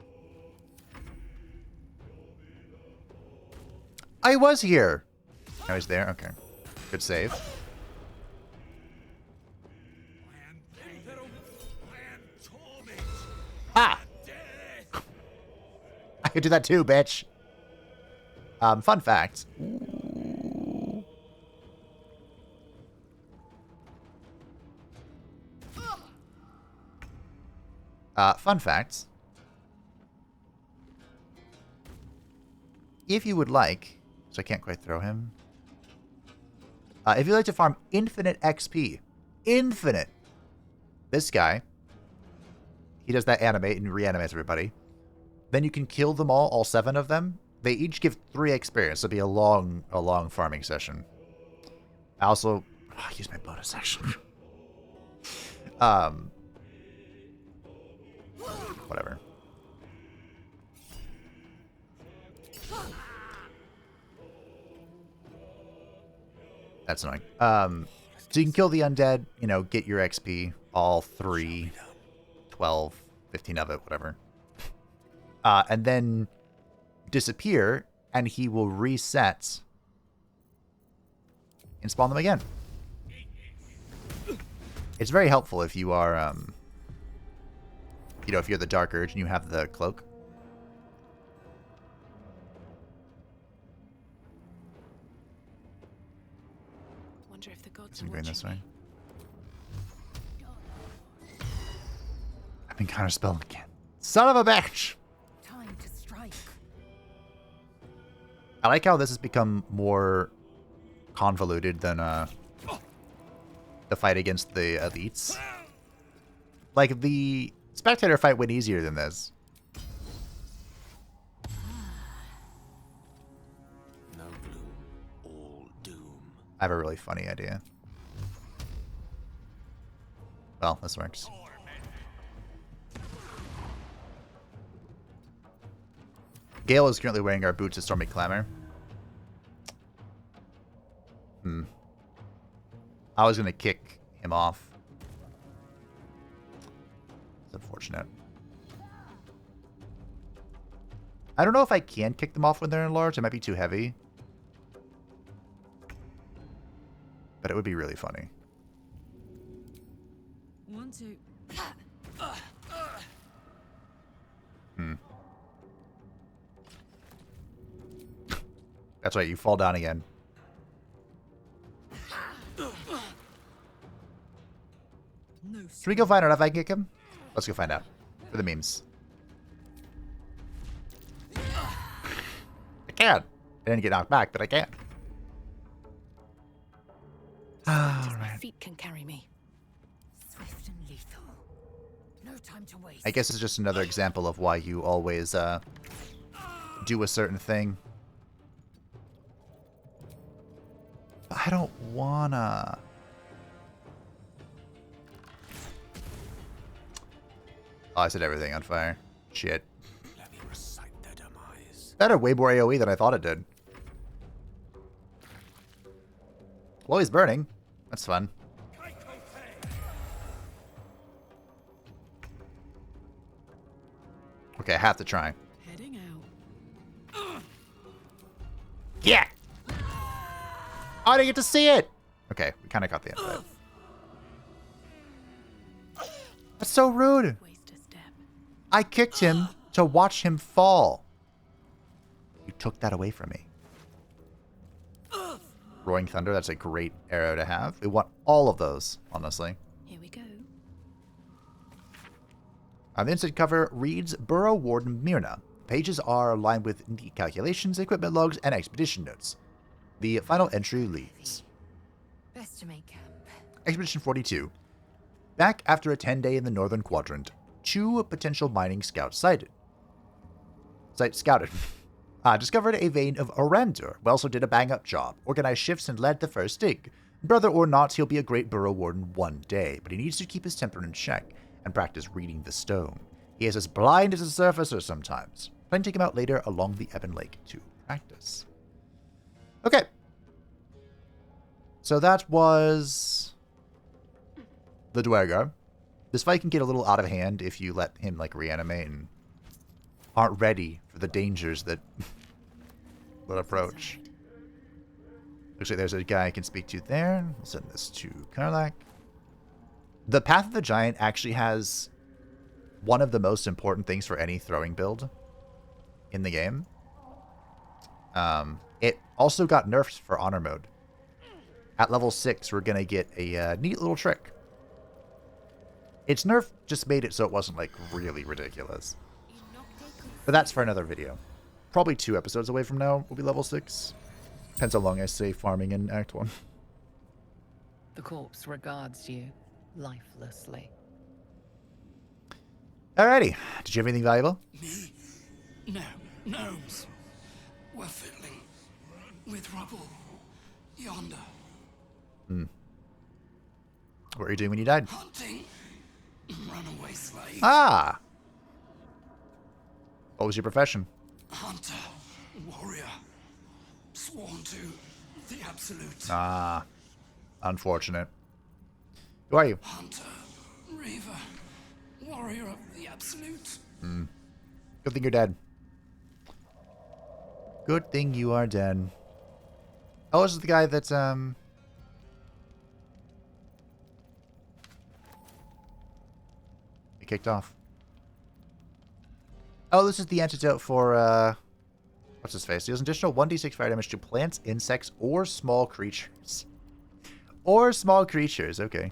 I was here! I was there? Okay. Good save. Ah! I could do that too, bitch. Fun fact. Fun fact. If you would like, so I can't quite throw him. If you'd like to farm infinite XP, infinite. This guy, he does that animate and reanimates everybody. Then you can kill them all 7 of them. They each give 3 experience. It'll be a long farming session. I also use my bonus action. Whatever. That's annoying. So you can kill the undead, you know, get your XP, all 3, 12, 15 of it, whatever. And then disappear, and he will reset and spawn them again. It's very helpful if you are, you know, if you're the Dark Urge and you have the cloak. Wonder if the gods I'm are going this watching way. I've been counterspelled again. Son of a bitch! Time to strike. I like how this has become more convoluted than the fight against the elites. Like, the spectator fight went easier than this. No gloom, all doom. I have a really funny idea. Well, this works. Gale is currently wearing our boots of Stormy Clamor. I was gonna kick him off. It's unfortunate. I don't know if I can kick them off when they're enlarged. It might be too heavy. But it would be really funny. 1, 2. That's right, you fall down again. Should we go find out if I can kick him? Let's go find out. For the memes. I can. I didn't get knocked back, but I can. My feet can carry me. Swift and lethal. No time to waste. I guess it's just another example of why you always do a certain thing. But I don't wanna. Oh, I set everything on fire. Shit. Let me recite their demise. That had way more AoE than I thought it did. Well, he's burning. That's fun. Okay, I have to try. Heading out. Yeah! Oh, I didn't get to see it! Okay, we kind of got the end of it. That's so rude. I kicked him to watch him fall. You took that away from me. Roaring Thunder, that's a great arrow to have. We want all of those, honestly. Here we go. The inside cover reads Burrow Warden Myrna. Pages are lined with neat calculations, equipment logs, and expedition notes. The final entry reads: Best to make camp. Expedition 42. Back after a 10-day in the northern quadrant, 2 potential mining scouts scouted. Discovered a vein of Orandur. We also did a bang-up job, organized shifts, and led the first dig. Brother or not, he'll be a great burrow warden one day, but he needs to keep his temper in check and practice reading the stone. He is as blind as a surfacer sometimes. Plan to take him out later along the Ebon Lake to practice. Okay. So that was the Dwergar. This fight can get a little out of hand if you let him, like, reanimate and aren't ready for the dangers that will approach. Looks like there's a guy I can speak to there. We'll send this to Karlak. The Path of the Giant actually has one of the most important things for any throwing build in the game. It also got nerfed for honor mode. At level 6, we're going to get a neat little trick. Its nerf just made it so it wasn't, like, really ridiculous. But that's for another video. Probably 2 episodes away from now will be level 6. Depends how long I stay farming in Act 1. The corpse regards you lifelessly. Alrighty. Did you have anything valuable? Me? No. Gnomes. We're fiddling with rubble. Yonder. What were you doing when you died? Hunting. Runaway slave. Ah! What was your profession? Hunter. Warrior. Sworn to the absolute. Ah. Unfortunate. Who are you? Hunter. Reaver. Warrior of the absolute. Good thing you're dead. Good thing you are dead. Oh, this is the guy that's, he kicked off. Oh, this is the antidote for, what's his face? Deals additional 1d6 fire damage to plants, insects, or small creatures. Or small creatures, okay.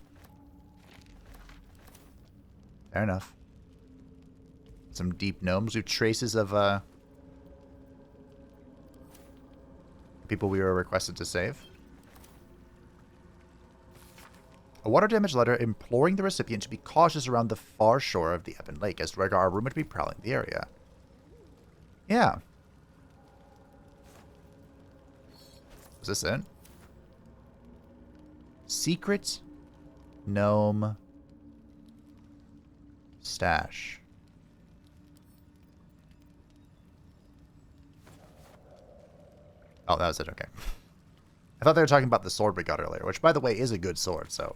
Fair enough. Some deep gnomes with traces of, people we were requested to save. A water damage letter imploring the recipient to be cautious around the far shore of the Ebon Lake, as Dwergar are rumored to be prowling the area. Yeah. Is this it? Secret gnome stash. Oh, that was it. Okay. I thought they were talking about the sword we got earlier, which, by the way, is a good sword, so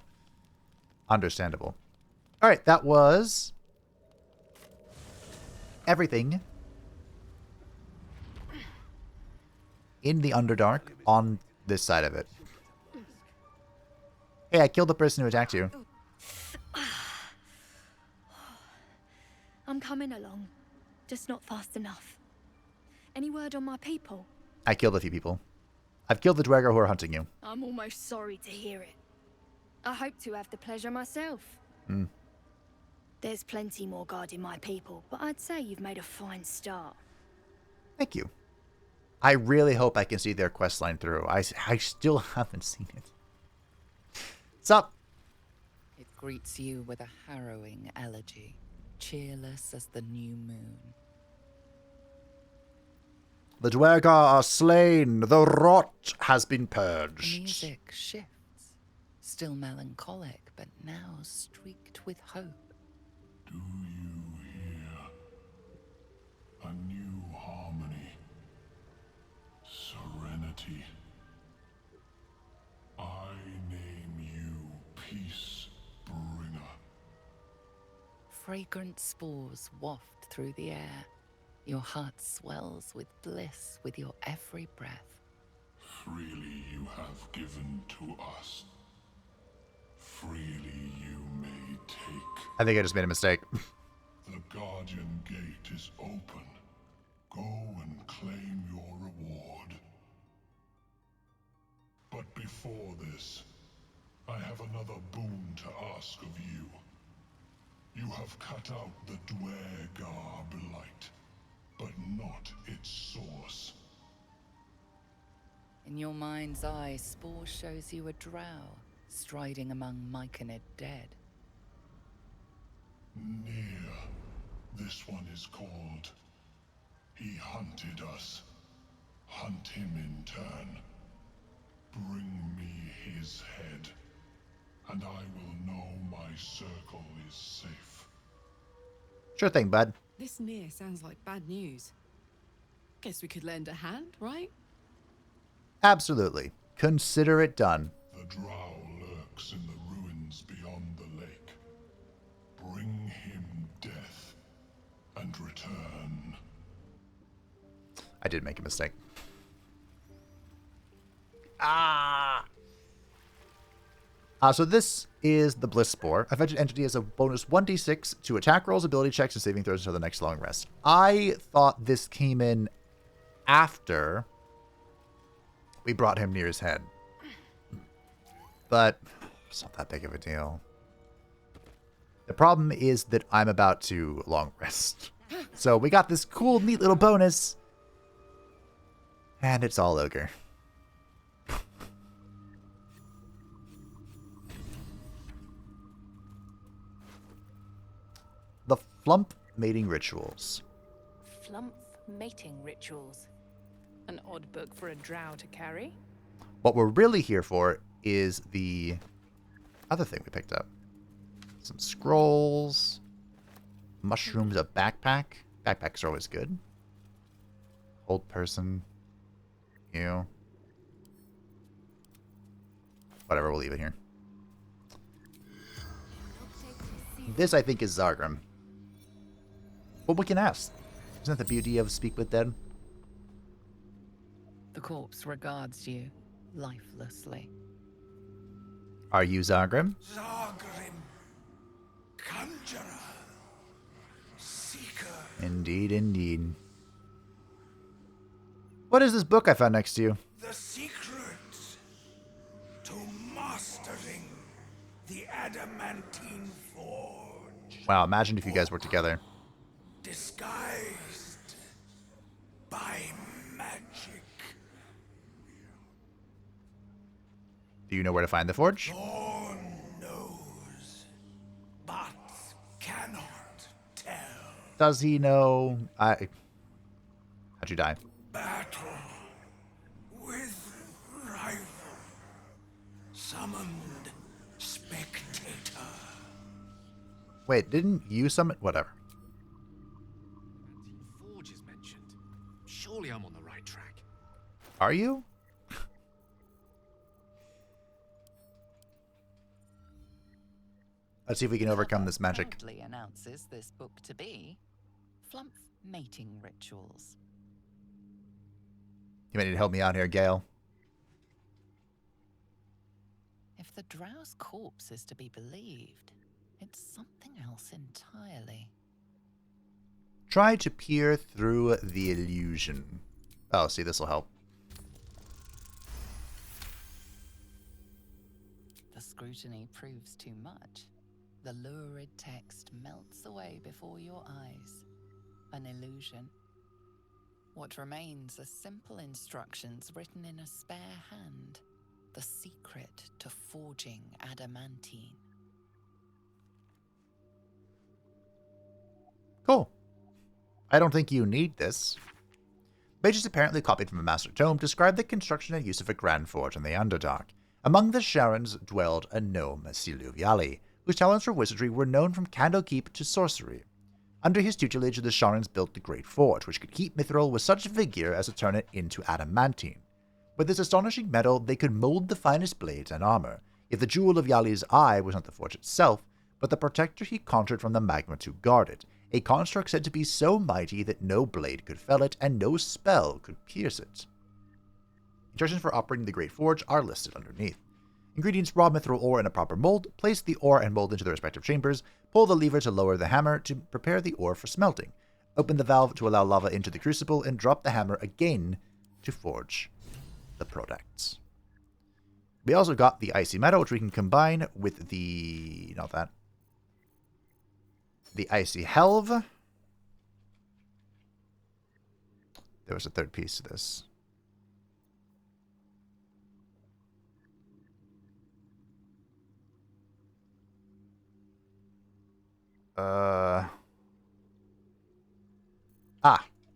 understandable. All right, that was everything in the Underdark on this side of it. Hey, I killed the person who attacked you. I'm coming along, just not fast enough. Any word on my people? I killed a few people. I've killed the Dwergar who are hunting you. I'm almost sorry to hear it. I hope to have the pleasure myself. There's plenty more guarding my people, but I'd say you've made a fine start. Thank you. I really hope I can see their quest line through. I still haven't seen it. What's up? It greets you with a harrowing elegy, cheerless as the new moon. The Dwergar are slain. The rot has been purged. The music shifts, still melancholic, but now streaked with hope. Do you hear a new harmony? Serenity. I name you Peace Bringer. Fragrant spores waft through the air. Your heart swells with bliss with your every breath. Freely you have given to us. Freely you may take. I think I just made a mistake. The Guardian Gate is open. Go and claim your reward. But before this, I have another boon to ask of you. You have cut out the Dwegar blight, but not its source. In your mind's eye, Spore shows you a drow striding among Myconid dead. Near. This one is called. He hunted us. Hunt him in turn. Bring me his head, and I will know my circle is safe. Sure thing, bud. This near sounds like bad news. Guess we could lend a hand, right? Absolutely. Consider it done. The drow lurks in the ruins beyond the lake. Bring him death, and return. I did make a mistake. So this is the Bliss Spore. A fetched entity has a bonus 1d6 to attack rolls, ability checks, and saving throws until the next long rest. I thought this came in after we brought him near his head. But it's not that big of a deal. The problem is that I'm about to long rest. So we got this cool, neat little bonus. And it's all ogre. The Flump Mating Rituals. Flump mating rituals. An odd book for a drow to carry. What we're really here for is the other thing we picked up. Some scrolls. Mushrooms, a backpack. Backpacks are always good. Old person. You. Whatever, we'll leave it here. This, I think, is Zargrim. But we can ask. Isn't that the beauty of Speak with Dead? The corpse regards you lifelessly. Are you Zargrim? Zargrim, conjurer, seeker. Indeed, indeed. What is this book I found next to you? The secret to mastering the adamantine forge. Wow, imagine if you guys worked together. Disguised by magic. Do you know where to find the forge? Thorn knows, but cannot tell. Does he know? How'd you die? Battle with rival. Summoned spectator. Wait, didn't you summon? Whatever. Forge is mentioned. Surely I'm on the right track. Are you? Let's see if we can overcome this magic. Proudly announces this book to be Flump Mating Rituals. You may need to help me out here, Gale. If the drow's corpse is to be believed, it's something else entirely. Try to peer through the illusion. Oh, see, this will help. The scrutiny proves too much. The lurid text melts away before your eyes. An illusion. What remains are simple instructions written in a spare hand. The secret to forging adamantine. Cool. I don't think you need this. Pages apparently copied from a master tome describe the construction and use of a grand forge in the Underdark. Among the Sharons dwelled a gnome, Siluviali, whose talents for wizardry were known from Candlekeep to sorcery. Under his tutelage, the Sharons built the Great Forge, which could heat mithril with such vigor as to turn it into adamantine. With this astonishing metal, they could mold the finest blades and armor. If the jewel of Yali's eye was not the forge itself, but the protector he conjured from the magma to guard it, a construct said to be so mighty that no blade could fell it and no spell could pierce it. Instructions for operating the Great Forge are listed underneath. Ingredients: raw mithril ore in a proper mold. Place the ore and mold into the respective chambers. Pull the lever to lower the hammer to prepare the ore for smelting. Open the valve to allow lava into the crucible and drop the hammer again to forge the products. We also got the icy metal, which we can combine with the... not that. The icy helve. There was a third piece to this.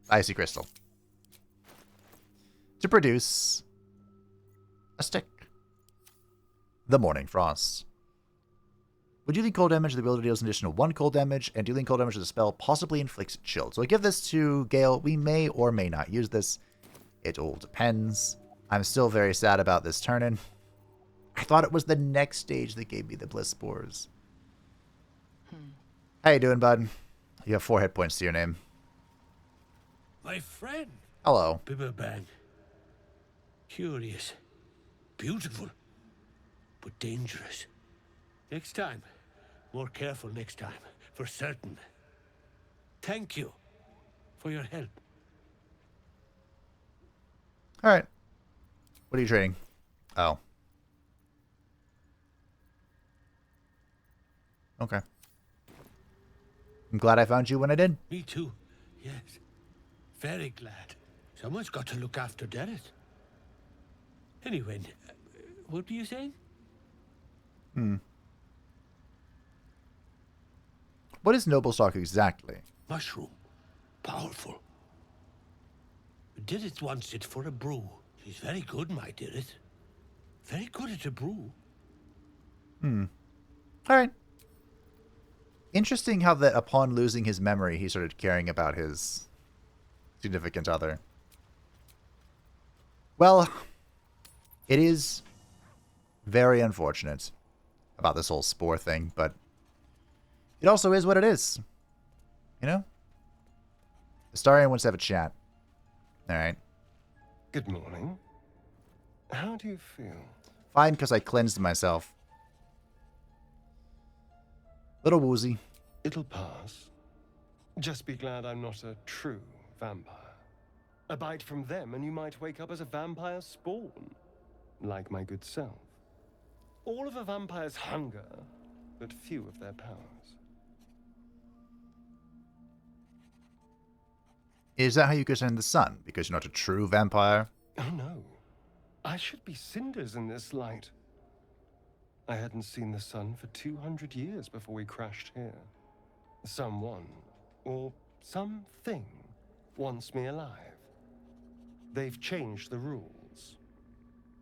Icy crystal. To produce a stick. The Morning Frost. When dealing cold damage, the ability deals an additional 1 cold damage, and dealing cold damage with the spell possibly inflicts chill. So I give this to Gale. We may or may not use this. It all depends. I'm still very sad about this turn-in. I thought it was the next stage that gave me the Bliss Spores. How you doing, bud? You have 4 hit points to your name. My friend. Hello. Bibberbang. Curious. Beautiful. But dangerous. Next time. More careful next time. For certain. Thank you for your help. Alright. What are you trading? Oh. Okay. I'm glad I found you when I did. Me too. Yes. Very glad. Someone's got to look after Derek. Anyway, what were you saying? What is noble stock exactly? Mushroom. Powerful. Dirith wants it for a brew. He's very good, my Dirith. Very good at a brew. Alright. Interesting how that upon losing his memory, he started caring about his significant other. Well, it is very unfortunate about this whole spore thing, but it also is what it is. You know? Astarion wants to have a chat. Alright. Good morning. How do you feel? Fine, because I cleansed myself. Little woozy. It'll pass. Just be glad I'm not a true vampire. A bite from them and you might wake up as a vampire spawn. Like my good self. All of a vampire's hunger, but few of their powers. Is that how you get in the sun? Because you're not a true vampire? Oh no. I should be cinders in this light. I hadn't seen the sun for 200 years before we crashed here. Someone, or something, wants me alive. They've changed the rules.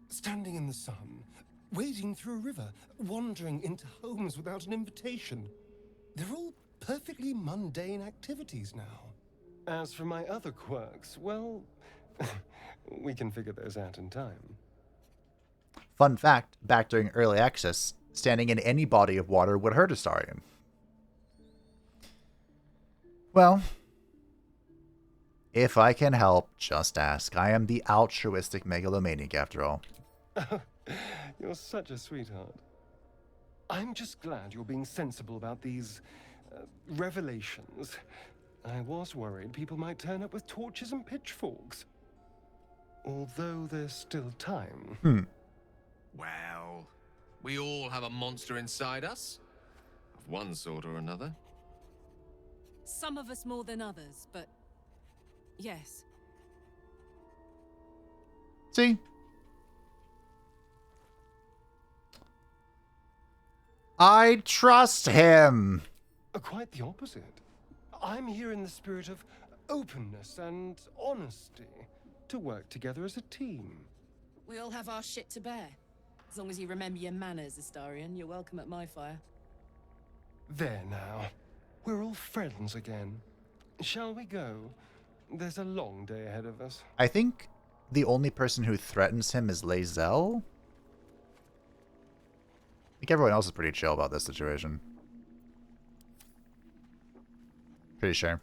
Standing in the sun, wading through a river, wandering into homes without an invitation. They're all perfectly mundane activities now. As for my other quirks, well, we can figure those out in time. Fun fact, back during early access, standing in any body of water would hurt Astarion. Well, if I can help, just ask. I am the altruistic megalomaniac after all. You're such a sweetheart. I'm just glad you're being sensible about these revelations. I was worried people might turn up with torches and pitchforks. Although there's still time. Well, we all have a monster inside us. Of one sort or another. Some of us more than others, but yes. See? I trust him. Quite the opposite. I'm here in the spirit of openness and honesty to work together as a team. We all have our shit to bear. As long as you remember your manners, Astarion, you're welcome at my fire. There now. We're all friends again. Shall we go? There's a long day ahead of us. I think the only person who threatens him is Lae'zel. I think everyone else is pretty chill about this situation. Pretty sure.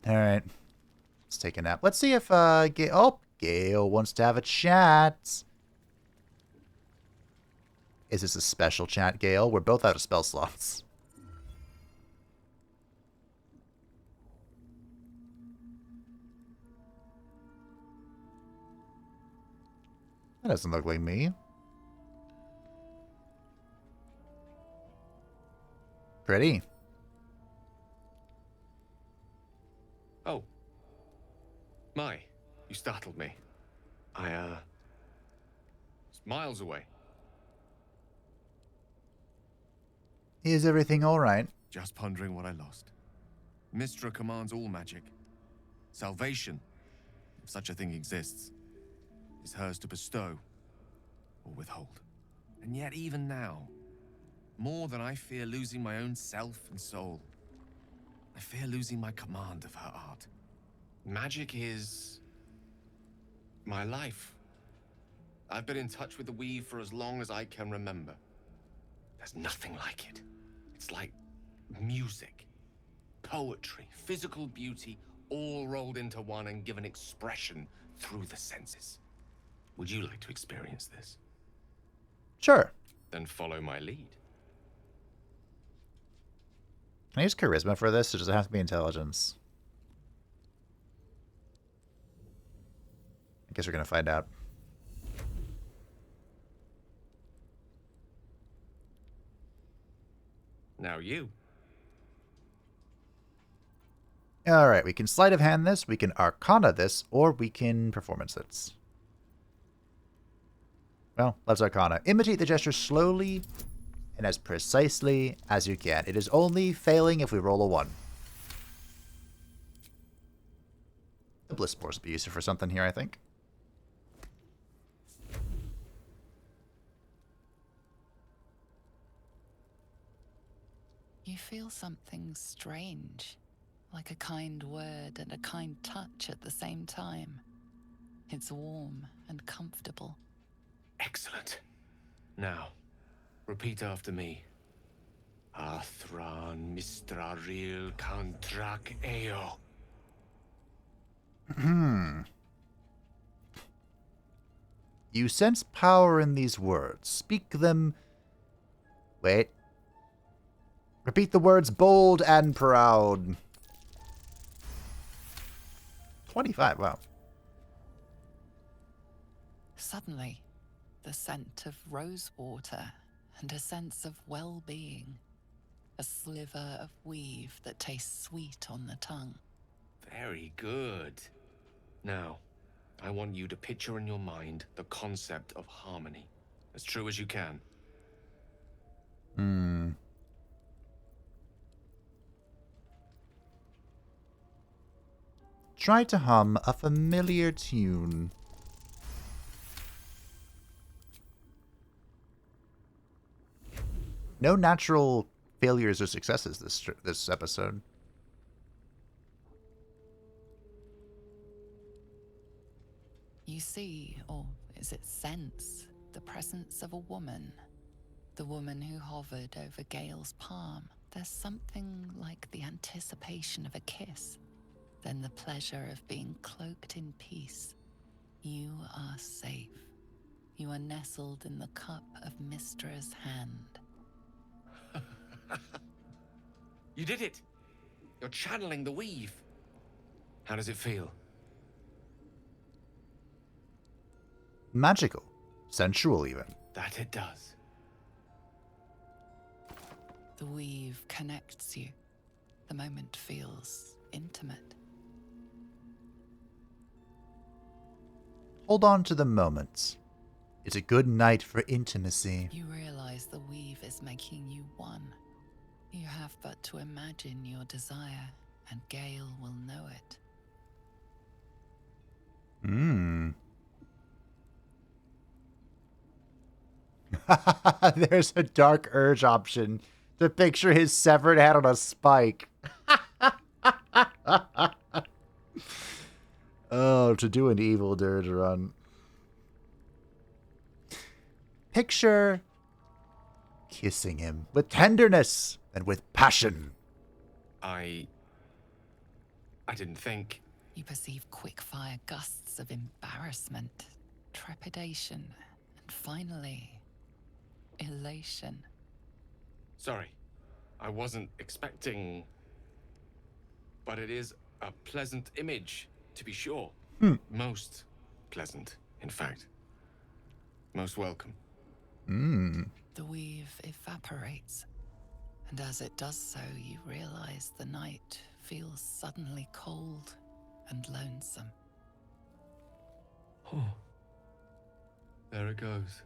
Alright. Let's take a nap. Let's see if, oh, Gale wants to have a chat. Is this a special chat, Gale? We're both out of spell slots. That doesn't look like me. Pretty. Oh. My, you startled me. I, was miles away. Is everything alright? Just pondering what I lost. Mystra commands all magic. Salvation, if such a thing exists, is hers to bestow or withhold. And yet even now, more than I fear losing my own self and soul, I fear losing my command of her art. Magic is my life. I've been in touch with the weave for as long as I can remember. There's nothing like it. It's like music, poetry, physical beauty, all rolled into one and given expression through the senses. Would you like to experience this? Sure. Then follow my lead. Can I use charisma for this, or does it have to be intelligence? I guess we're going to find out. Now you. Alright, we can sleight of hand this, we can arcana this, or we can performance this. Well, let's arcana. Imitate the gesture slowly and as precisely as you can. It is only failing if we roll a 1. The Bliss Force will be useful for something here, I think. You feel something strange, like a kind word and a kind touch at the same time. It's warm and comfortable. Excellent. Now, repeat after me. Athran Mistraril Kantrak Eo. You sense power in these words. Speak them... Wait. Repeat the words bold and proud. 25, wow. Suddenly, the scent of rose water and a sense of well-being. A sliver of weave that tastes sweet on the tongue. Very good. Now, I want you to picture in your mind the concept of harmony, as true as you can. Try to hum a familiar tune. No natural failures or successes this episode. You see, or is it sense, the presence of a woman. The woman who hovered over Gale's palm. There's something like the anticipation of a kiss. Then the pleasure of being cloaked in peace. You are safe. You are nestled in the cup of Mystra's hand. You did it! You're channeling the weave. How does it feel? Magical. Sensual, even. That it does. The weave connects you. The moment feels intimate. Hold on to the moment. It's a good night for intimacy. You realize the weave is making you one. You have but to imagine your desire, and Gale will know it. There's a dark urge option to picture his severed head on a spike. Oh, to do an evil dirge run. Picture kissing him with tenderness and with passion. I didn't think. You perceive quick-fire gusts of embarrassment, trepidation, and finally, elation. Sorry, I wasn't expecting... But it is a pleasant image, to be sure. Most pleasant, in fact. Most welcome. The weave evaporates, and as it does so, you realize the night feels suddenly cold and lonesome. Oh. There it goes.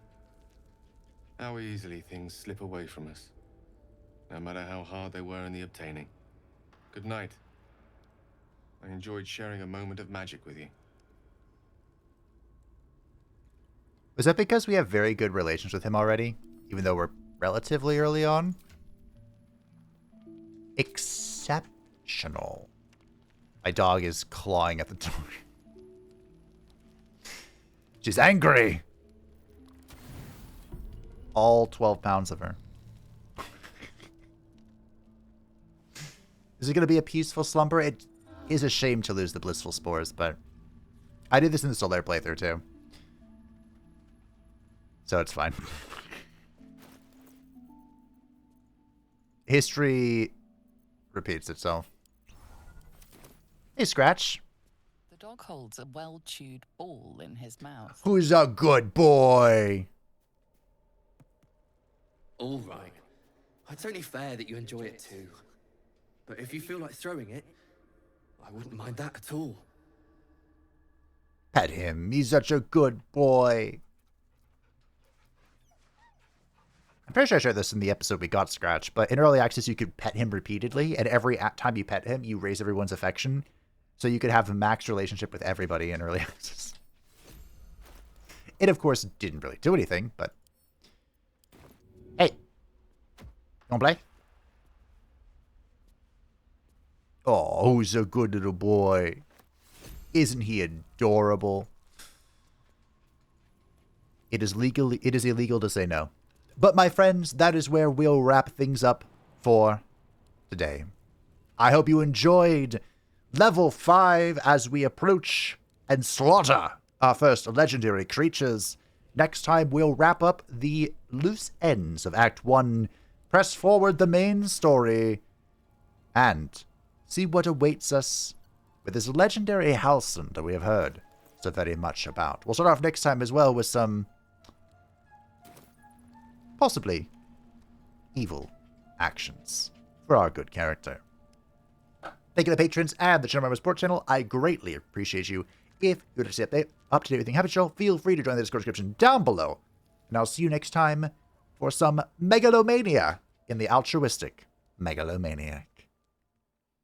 How easily things slip away from us, no matter how hard they were in the obtaining. Good night. I enjoyed sharing a moment of magic with you. Was that because we have very good relations with him already, even though we're relatively early on? Exceptional. My dog is clawing at the door. She's angry. All 12 pounds of her. Is it going to be a peaceful slumber? It is a shame to lose the blissful spores, but I did this in the Solar playthrough too. So it's fine. History repeats itself. Hey, Scratch. The dog holds a well-chewed ball in his mouth. Who's a good boy? All right. It's only fair that you enjoy it too. But if you feel like throwing it, I wouldn't mind that at all. Pet him. He's such a good boy. I'm pretty sure I shared this in the episode we got Scratch, but in early access you could pet him repeatedly, and every time you pet him, you raise everyone's affection. So you could have a max relationship with everybody in early access. It, of course, didn't really do anything, but... Hey! You wanna play? Oh, who's a good little boy? Isn't he adorable? It is illegal to say no. But my friends, that is where we'll wrap things up for today. I hope you enjoyed Level 5 as we approach and slaughter our first legendary creatures. Next time we'll wrap up the loose ends of Act 1, press forward the main story, and see what awaits us with this legendary Halcyon that we have heard so very much about. We'll start off next time as well with some possibly evil actions for our good character. Thank you to the patrons and the channel member support channel. I greatly appreciate you. If you'd like to stay up to date with everything Habit Show, feel free to join the Discord description down below. And I'll see you next time for some megalomania in the altruistic Megalomaniac.